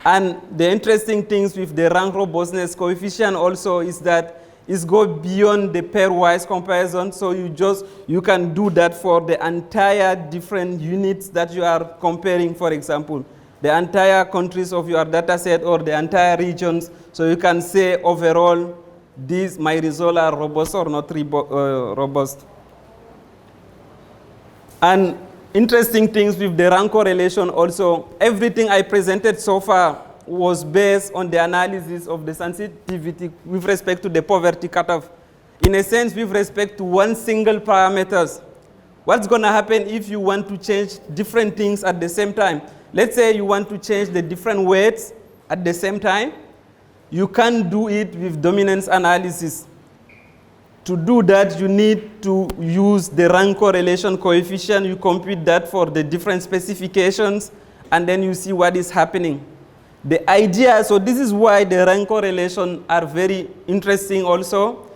And the interesting things with the rank robustness coefficient also is that it goes beyond the pairwise comparison. So you can do that for the entire different units that you are comparing, for example, the entire countries of your data set or the entire regions. So you can say overall, my results are robust or not robust. And interesting things with the rank correlation also, everything I presented so far was based on the analysis of the sensitivity with respect to the poverty cutoff. In a sense, with respect to one single parameters. What's going to happen if you want to change different things at the same time? Let's say you want to change the different weights at the same time. You can't do it with dominance analysis. To do that, you need to use the rank correlation coefficient. You compute that for the different specifications, and then you see what is happening. The idea, so this is why the rank correlation are very interesting also,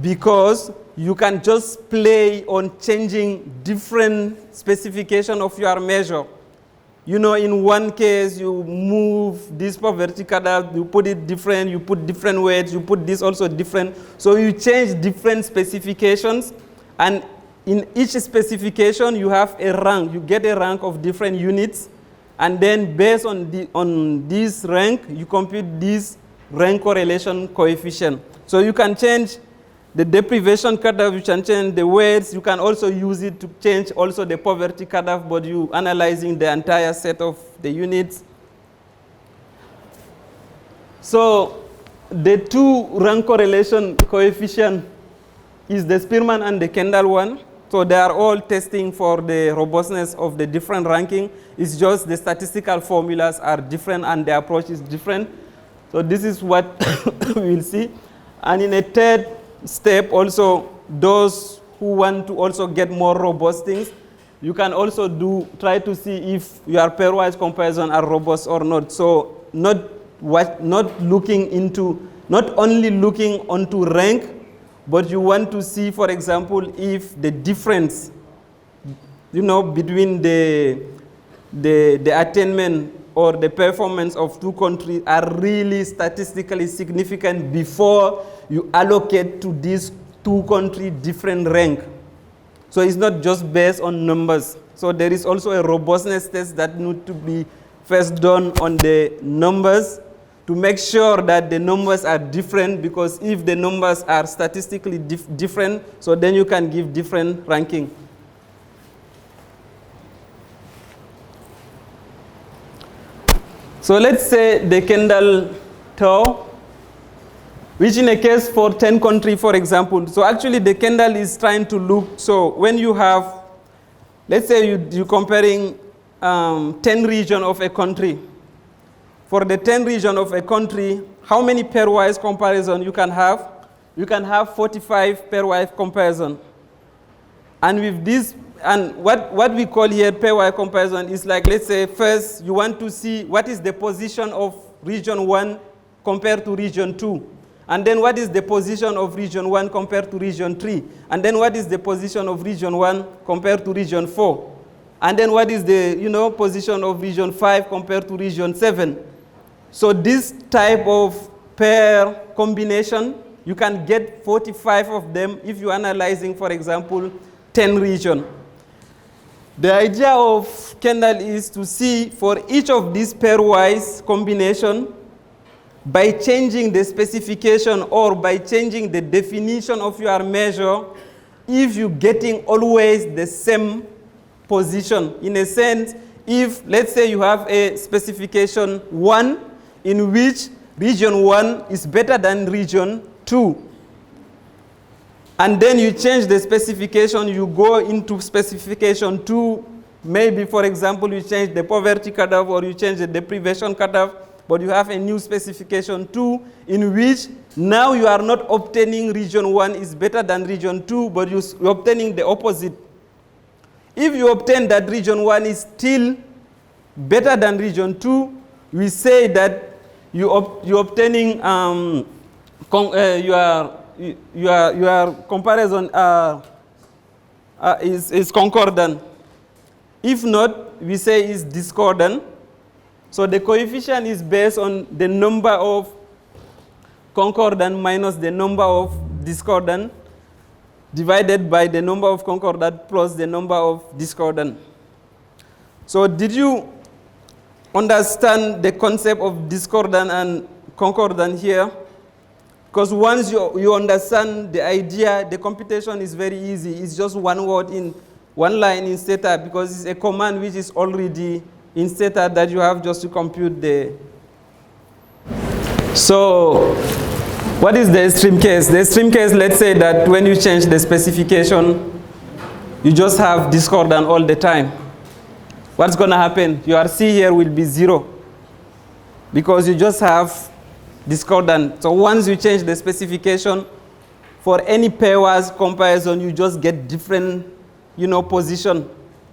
because you can just play on changing different specification of your measure. You know, in one case, you move this poverty cutoff, you put it different, you put different weights, you put this also different. So you change different specifications, and in each specification, you have a rank. You get a rank of different units, and then based on this rank, you compute this rank correlation coefficient. So you can change the deprivation cutoff, you can change the weights, you can also use it to change also the poverty cutoff, but you analyzing the entire set of the units. So the two rank correlation coefficient is the Spearman and the Kendall one. So they are all testing for the robustness of the different ranking. It's just the statistical formulas are different and the approach is different. So this is what we will see. And in a third step also, those who want to also get more robust things, you can also try to see if your pairwise comparison are robust or not. So not only looking onto rank, but you want to see, for example, if the difference, between the attainment or the performance of two countries are really statistically significant before you allocate to these two countries different rank. So it's not just based on numbers. So there is also a robustness test that needs to be first done on the numbers to make sure that the numbers are different, because if the numbers are statistically different, so then you can give different ranking. So let's say the Kendall tau which in a case for 10 countries, for example. So actually the Kendall is trying to look, so when you have, let's say you're comparing 10 regions of a country. For the 10 regions of a country, how many pairwise comparison you can have? You can have 45 pairwise comparison. And with this, and what we call here pairwise comparison is like, let's say first you want to see what is the position of region 1 compared to region 2. And then what is the position of region 1 compared to region 3? And then what is the position of region 1 compared to region 4? And then what is the position of region 5 compared to region 7? So this type of pair combination, you can get 45 of them if you're analyzing, for example, 10 regions. The idea of Kendall is to see for each of these pairwise combination, by changing the specification or by changing the definition of your measure, if you're getting always the same position. In a sense, if let's say you have a specification 1 in which region 1 is better than region 2, and then you change the specification, you go into specification 2, maybe for example you change the poverty cutoff or you change the deprivation cutoff, but you have a new specification 2 in which now you are not obtaining region 1 is better than region 2, but you're obtaining the opposite. If you obtain that region 1 is still better than region 2, we say that you're obtaining your comparison is concordant. If not, we say is discordant. So the coefficient is based on the number of concordant minus the number of discordant divided by the number of concordant plus the number of discordant. So did you understand the concept of discordant and concordant here? Because once you understand the idea, the computation is very easy. It's just one word in one line in Stata, because it's a command which is already in Stata that you have just to compute the. So what is the extreme case? The extreme case, let's say that when you change the specification, you just have discordant all the time. What's going to happen? Your C here will be 0 because you just have discordant. So once you change the specification, for any pairwise comparison, you just get different, position.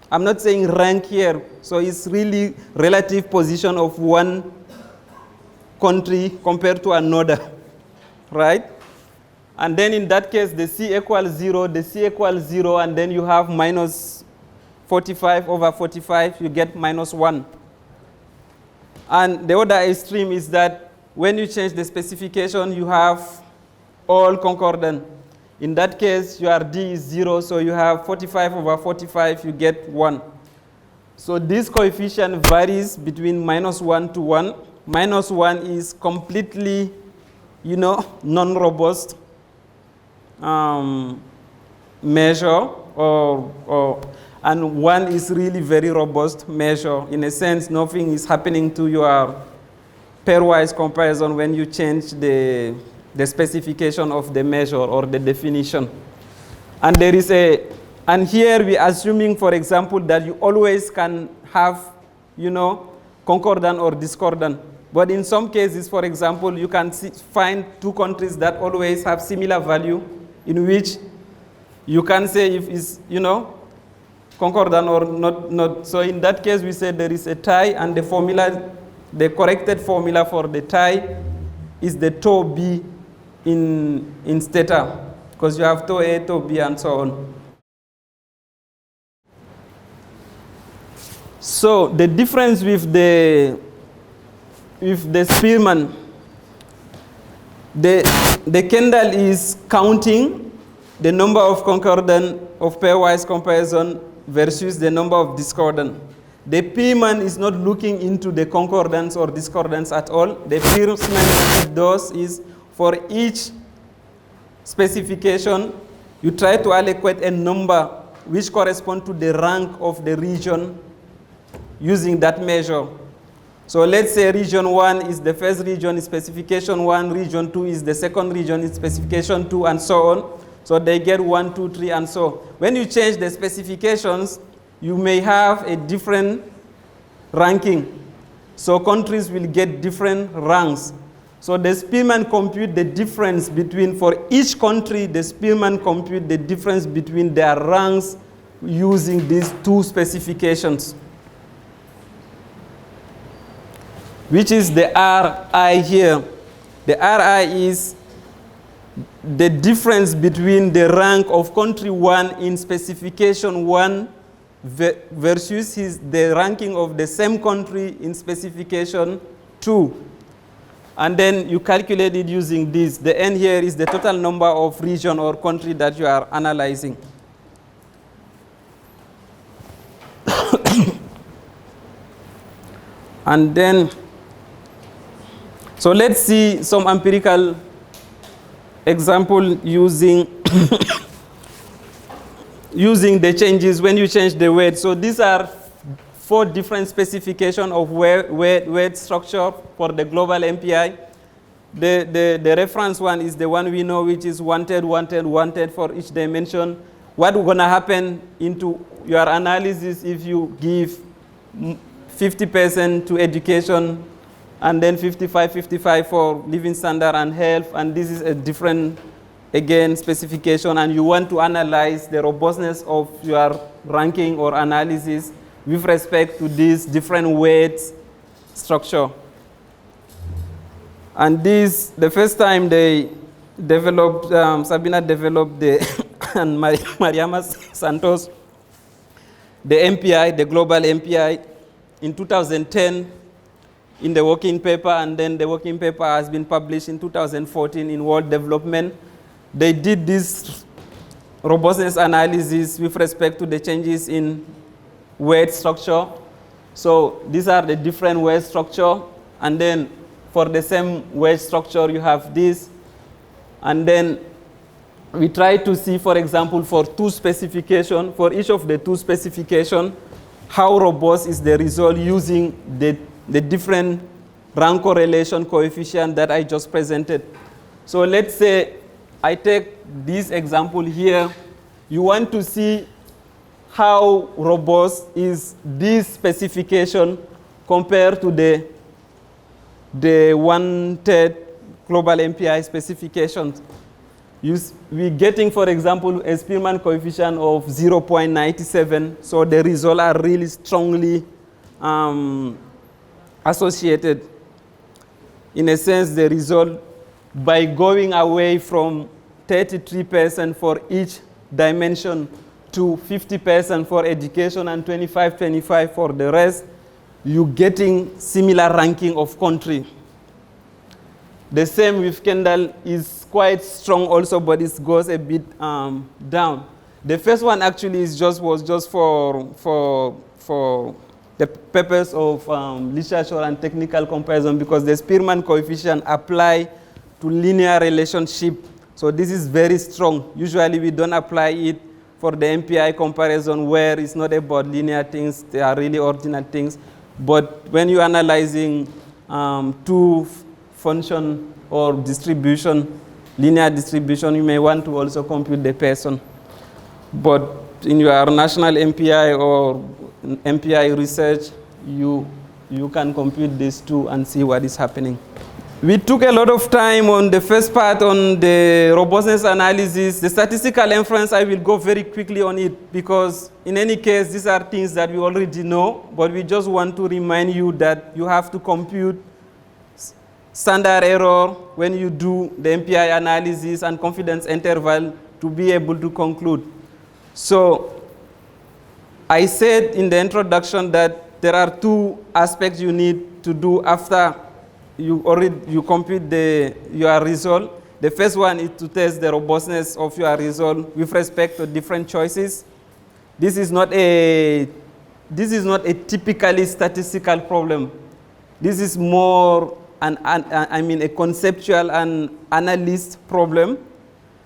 I'm not saying rank here. So it's really relative position of one country compared to another, right? And then in that case, the C equals 0, the C equals 0, and then you have minus 45 over 45, you get minus 1. And the other extreme is that when you change the specification, you have all concordant. In that case, your D is 0, so you have 45 over 45, you get 1. So this coefficient varies between minus 1 to 1. Minus 1 is completely, non-robust measure, and 1 is really very robust measure. In a sense, nothing is happening to your pairwise comparison when you change the specification of the measure or the definition. And there is and here we are assuming, for example, that you always can have, concordant or discordant. But in some cases, for example, you can find two countries that always have similar value, in which you can say if it's, concordant or not. So in that case, we say there is a tie, and the formula, the corrected formula for the tie is the tau B in Stata, because you have tau A, tau B, and so on. So the difference with the Spearman, the Kendall is counting the number of concordant of pairwise comparison versus the number of discordant. The Spearman is not looking into the concordance or discordance at all. The Spearman what it does is for each specification, you try to allocate a number which corresponds to the rank of the region using that measure. So let's say region 1 is the first region, is specification 1, region 2 is the second region, is specification 2, and so on. So they get 1, 2, 3, and so. When you change the specifications, you may have a different ranking. So countries will get different ranks. So the Spearman compute the difference between, for each country, the Spearman compute the difference between their ranks using these two specifications, which is the RI here. The RI is the difference between the rank of country 1 in specification 1 versus the ranking of the same country in specification 2. And then you calculate it using this. The N here is the total number of region or country that you are analyzing. And then, so let's see some empirical example using using the changes when you change the weight. So these are 4 different specifications of weight structure for the global MPI. The reference one is the one we know, which is 1/3, 1/3, 1/3 for each dimension. What's going to happen into your analysis if you give 50% to education and then 55 for living standard and health, and this is a different, again, specification, and you want to analyze the robustness of your ranking or analysis with respect to this different weight structure. And this, the first time they developed, Sabina developed and Mariama Santos, the MPI, the global MPI, in 2010 in the working paper, and then the working paper has been published in 2014 in World Development. They did this robustness analysis with respect to the changes in weight structure. So these are the different weight structure, and then for the same weight structure you have this, and then we try to see, for example, for 2 specifications, for each of the 2 specifications, how robust is the result using the different rank correlation coefficient that I just presented. So let's say I take this example here. You want to see how robust is this specification compared to the 1/3 global MPI specifications. We're getting, for example, a Spearman coefficient of 0.97. So the results are really strongly associated. In a sense, the result, by going away from 33% for each dimension to 50% for education and 25 for the rest, you're getting similar ranking of country. The same with Kendall is quite strong also, but it goes a bit down. The first one actually was just for the purpose of literature and technical comparison, because the Spearman coefficient apply to linear relationship. So this is very strong. Usually we don't apply it for the MPI comparison where it's not about linear things, they are really ordinal things. But when you're analyzing 2 function or distribution, linear distribution, you may want to also compute the Pearson. But in your national MPI or MPI research, you can compute these 2 and see what is happening. We took a lot of time on the first part on the robustness analysis. The statistical inference, I will go very quickly on it, because in any case, these are things that we already know, but we just want to remind you that you have to compute standard error when you do the MPI analysis and confidence interval to be able to conclude. So I said in the introduction that there are 2 aspects you need to do after you compute your result. The first one is to test the robustness of your result with respect to different choices. This is not a typically statistical problem. This is more a conceptual and analyst problem.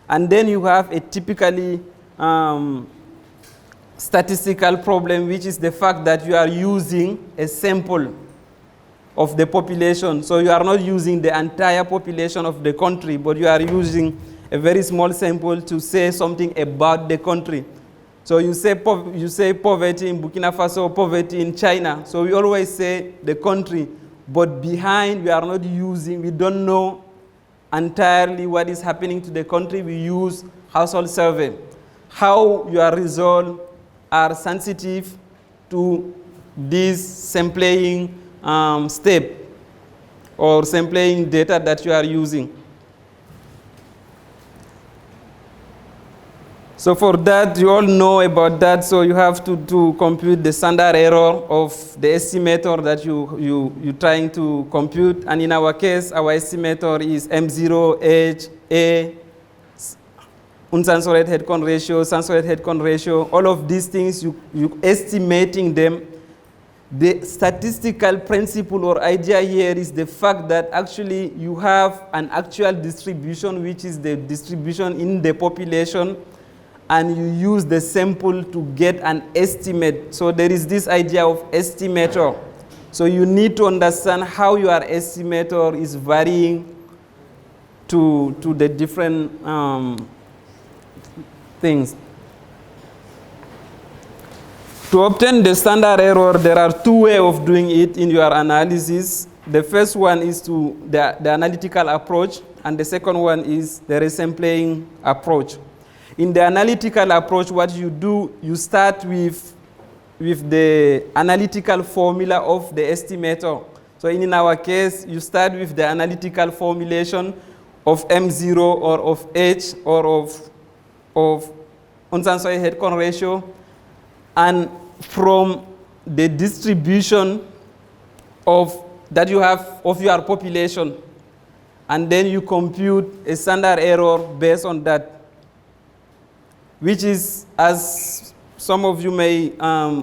And then you have a typically statistical problem, which is the fact that you are using a sample. of the population. So you are not using the entire population of the country, but you are using a very small sample to say something about the country. So you say poverty in Burkina Faso, poverty in China. So we always say the country, but behind we are not using, we don't know entirely what is happening to the country. We use household survey. How your results are sensitive to this sampling step or sampling data that you are using. So for that, you all know about that. So you have to compute the standard error of the estimator that you're trying to compute. And in our case, our estimator is M0, H, A, uncensored head count ratio, censored head count ratio. All of these things, you estimating them. The statistical principle or idea here is the fact that actually you have an actual distribution, which is the distribution in the population, and you use the sample to get an estimate. So there is this idea of estimator. So you need to understand how your estimator is varying to the different things. To obtain the standard error, there are two ways of doing it in your analysis. The first one is the analytical approach, and the second one is the resampling approach. In the analytical approach, what you do, you start with the analytical formula of the estimator. So in our case, you start with the analytical formulation of M0 or of H or of uncensored head count ratio, and from the distribution that you have of your population, and then you compute a standard error based on that, which is, as some of you may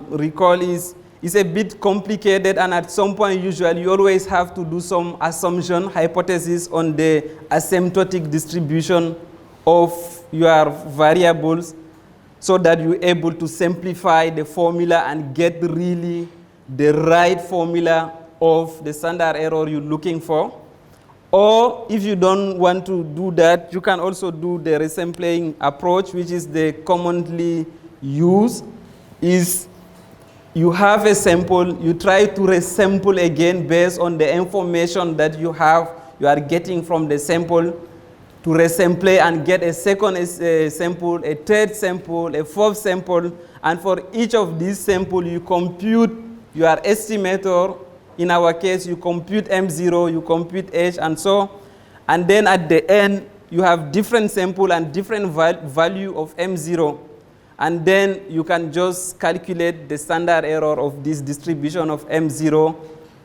recall, is a bit complicated, and at some point usually you always have to do some assumption, hypothesis on the asymptotic distribution of your variables, so that you're able to simplify the formula and get really the right formula of the standard error you're looking for. Or if you don't want to do that, you can also do the resampling approach, which is the commonly used. Is you have a sample, you try to resample again based on the information that you are getting from the sample, to resample and get a second sample, a third sample, a fourth sample, and for each of these samples you compute your estimator. In our case, you compute M0, you compute H, and so, and then at the end you have different sample and different value of M0, and then you can just calculate the standard error of this distribution of M0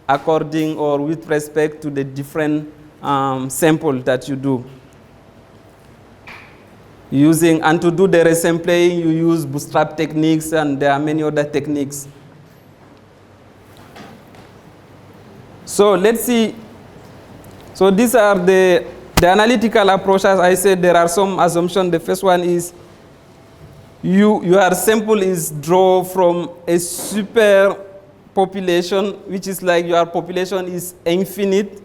according or with respect to the different sample that you do. And to do the resampling, you use bootstrap techniques, and there are many other techniques. So let's see. So these are the analytical approach. As I said, there are some assumptions. The first one is your sample is drawn from a super population, which is like your population is infinite.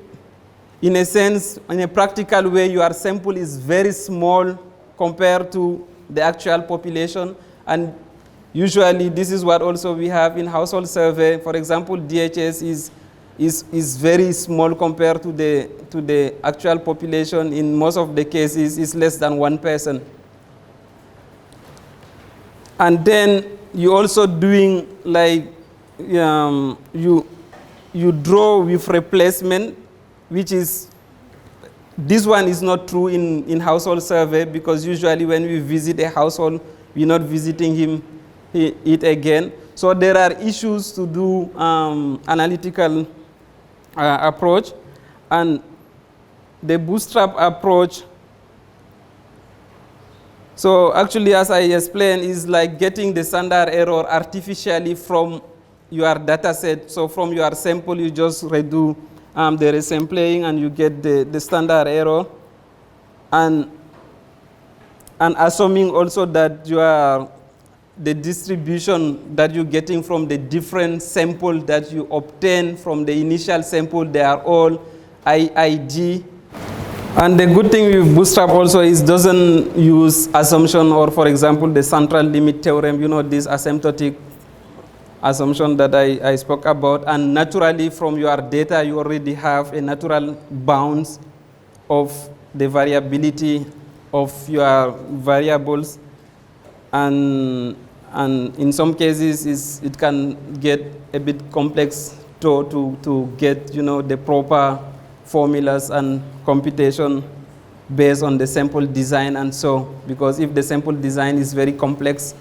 In a sense, in a practical way, your sample is very small compared to the actual population. And usually this is what also we have in household survey. For example, DHS is very small compared to the actual population. In most of the cases, it's less than 1%. And then you also doing like you draw with replacement, which is, this one is not true in household survey, because usually when we visit a household, we're not visiting it again. So there are issues to do analytical approach, and the bootstrap approach. So actually, as I explained, is like getting the standard error artificially from your data set. So from your sample, you just redo the resampling and you get the standard error. And assuming also that the distribution that you're getting from the different sample that you obtain from the initial sample, they are all IID. And the good thing with Bootstrap also is doesn't use assumption or, for example, the central limit theorem, you know, this asymptotic assumption that I spoke about. And naturally from your data, you already have a natural bounds of the variability of your variables. And in some cases, it can get a bit complex to get, you know, the proper formulas and computation based on the sample design and so, because if the sample design is very complex,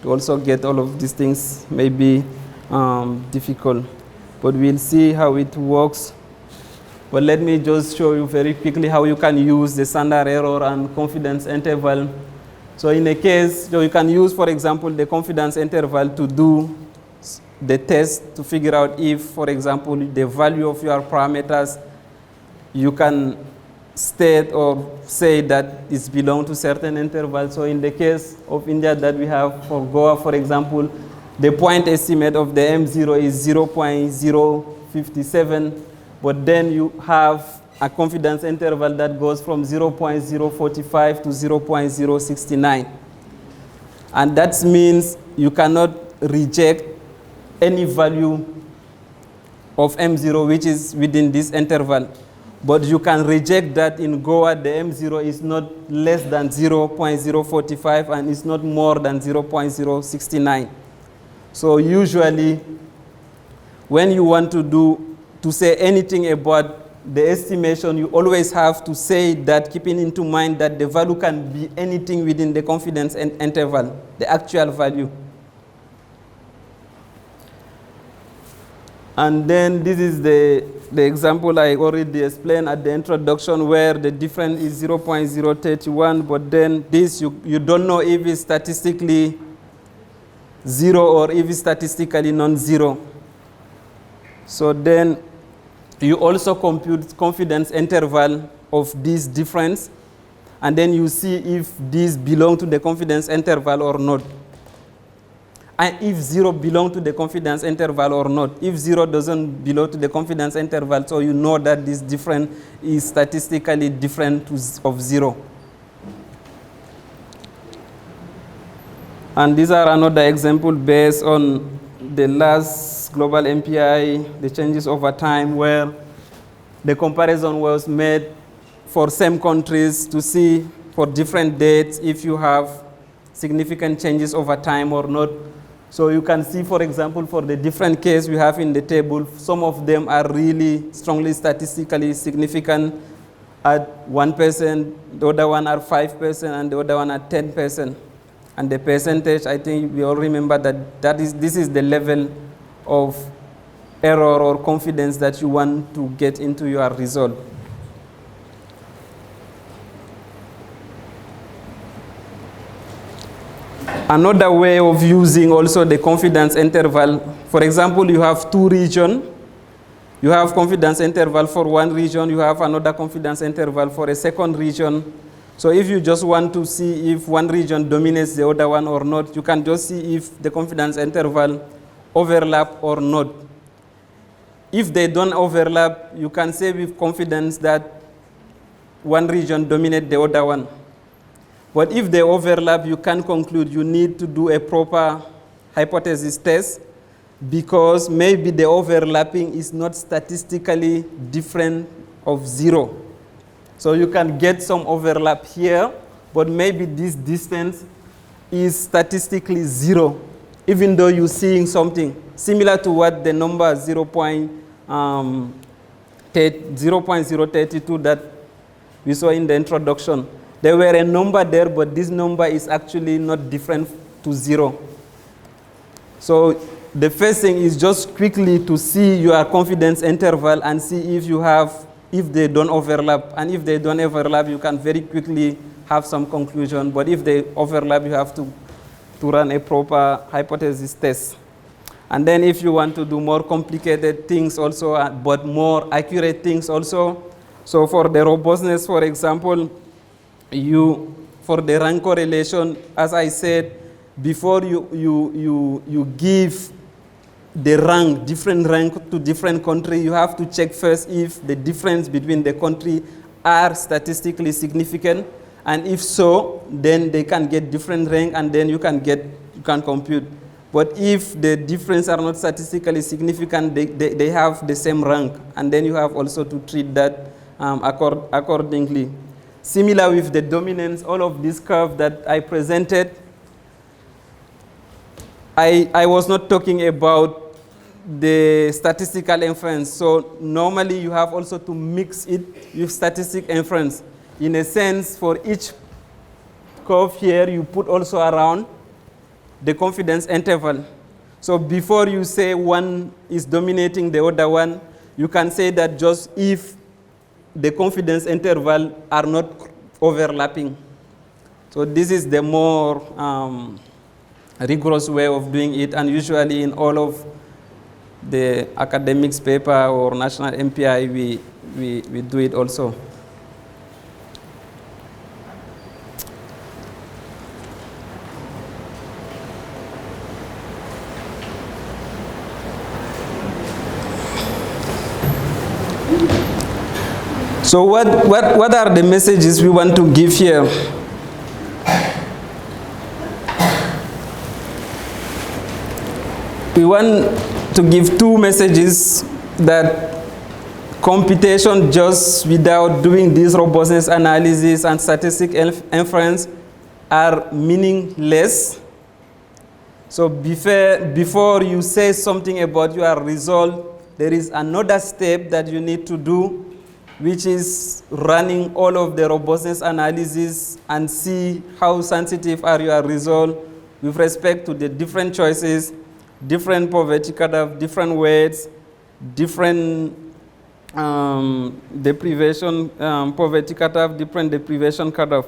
to also get all of these things may be difficult. But we'll see how it works. But let me just show you very quickly how you can use the standard error and confidence interval. So in a case, so you can use, for example, the confidence interval to do the test to figure out if, for example, the value of your parameters, you can state or say that it belongs to certain intervals. So in the case of India that we have for Goa, for example, the point estimate of the M0 is 0.057, but then you have a confidence interval that goes from 0.045 to 0.069. And that means you cannot reject any value of M0 which is within this interval. But you can reject that in Goa, the M0 is not less than 0.045 and it's not more than 0.069. So usually, when you want to say anything about the estimation, you always have to say that, keeping into mind that the value can be anything within the confidence interval, the actual value. And then this is the example I already explained at the introduction, where the difference is 0.031, but then this you don't know if it's statistically 0 or if it's statistically non-zero. So then you also compute confidence interval of this difference, and then you see if these belong to the confidence interval or not. And if 0 belongs to the confidence interval or not. If 0 doesn't belong to the confidence interval, so you know that this difference is statistically different of 0. And these are another example based on the last global MPI, the changes over time, where the comparison was made for same countries to see for different dates if you have significant changes over time or not. So you can see, for example, for the different cases we have in the table, some of them are really strongly statistically significant at 1%, the other one are 5%, and the other one are 10%. And the percentage, I think we all remember that this is the level of error or confidence that you want to get into your result. Another way of using also the confidence interval, for example, you have two regions. You have confidence interval for one region, you have another confidence interval for a second region. So if you just want to see if one region dominates the other one or not, you can just see if the confidence interval overlap or not. If they don't overlap, you can say with confidence that one region dominates the other one. But if they overlap, you can conclude you need to do a proper hypothesis test, because maybe the overlapping is not statistically different of 0. So you can get some overlap here, but maybe this distance is statistically 0, even though you're seeing something similar to what the number 0.032 that we saw in the introduction. There were a number there, but this number is actually not different to 0. So the first thing is just quickly to see your confidence interval and see if they don't overlap. And if they don't overlap, you can very quickly have some conclusion. But if they overlap, you have to run a proper hypothesis test. And then if you want to do more complicated things also, but more accurate things also, so for the robustness, for example, for the rank correlation, as I said, before you give the rank, different rank to different country, you have to check first if the difference between the country are statistically significant, and if so, then they can get different rank, and then you can compute. But if the difference are not statistically significant, they have the same rank, and then you have also to treat that accordingly. Similar with the dominance, all of this curve that I presented, I was not talking about the statistical inference. So normally you have also to mix it with statistic inference. In a sense, for each curve here, you put also around the confidence interval. So before you say one is dominating the other one, you can say that just if the confidence interval are not overlapping. So this is the more rigorous way of doing it, and usually in all of the academics paper or national MPI, we do it also. So what are the messages we want to give here? We want to give two messages: that computation just without doing this robustness analysis and statistical inference are meaningless. So before you say something about your result, there is another step that you need to do, which is running all of the robustness analysis and see how sensitive are your results with respect to the different choices, different poverty cutoff, different weights, different deprivation, poverty cutoff, different deprivation cutoff.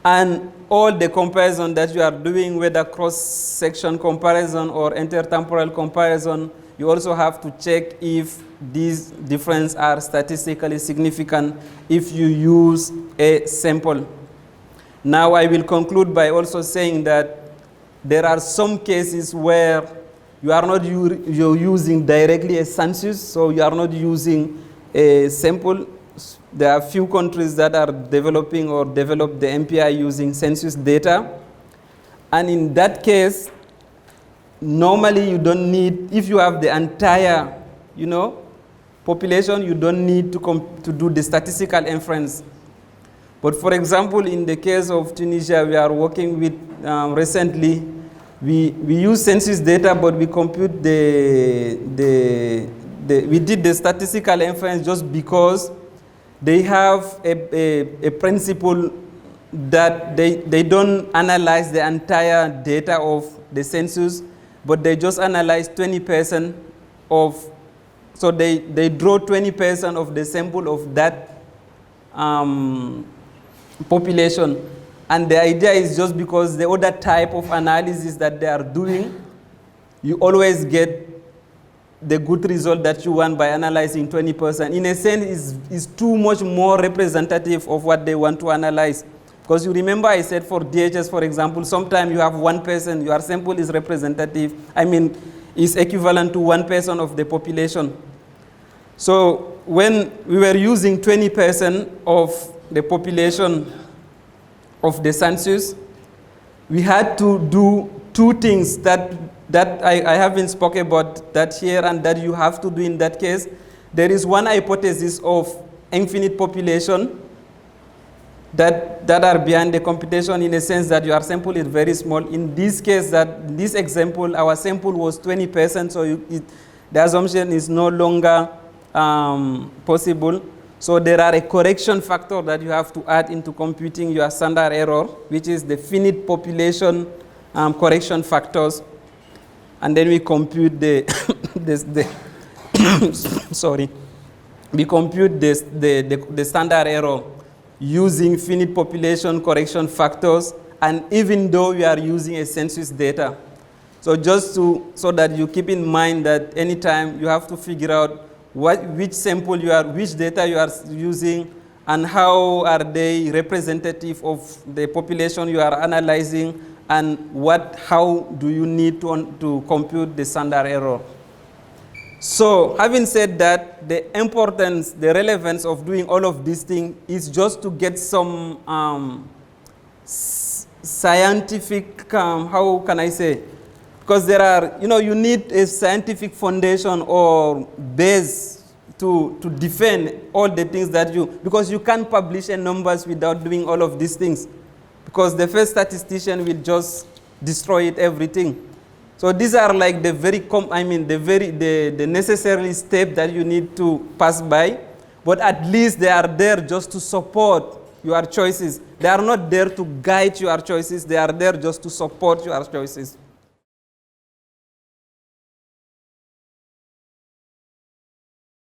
And all the comparison that you are doing, whether cross-section comparison or intertemporal comparison, you also have to check if these differences are statistically significant if you use a sample. Now I will conclude by also saying that there are some cases where you are not you're using directly a census, so you are not using a sample. There are few countries that are developing or develop the MPI using census data. And in that case, normally you don't need, if you have the entire, population, you don't need to do the statistical inference. But for example, in the case of Tunisia, we are working with recently, we use census data, but we compute we did the statistical inference just because they have a principle that they don't analyze the entire data of the census, but they just analyze 20% of, so they draw 20% of the sample of that population. And the idea is just because the other type of analysis that they are doing, you always get the good result that you want by analyzing 20%. In a sense, is too much more representative of what they want to analyze. Because you remember I said for DHS, for example, sometimes you have 1%, your sample is representative, is equivalent to 1% of the population. So when we were using 20% of the population of the census, we had to do two things that I haven't spoken about that here and that you have to do in that case. There is one hypothesis of infinite population that are behind the computation, in a sense that your sample is very small. In this case, this example, our sample was 20%, so the assumption is no longer possible. So there are a correction factor that you have to add into computing your standard error, which is the finite population correction factors. And then we compute we compute the standard error using finite population correction factors, and even though we are using a census data. So just so that you keep in mind that anytime you have to figure out which data you are using, and how are they representative of the population you are analyzing, and how do you need to compute the standard error. So having said that, the importance, the relevance of doing all of these things is just to get some scientific, how can I say, because there are, you need a scientific foundation or base to defend all the things that because you can't publish a numbers without doing all of these things, because the first statistician will just destroy everything. So these are like the necessary step that you need to pass by, but at least they are there just to support your choices. They are not there to guide your choices. They are there just to support your choices.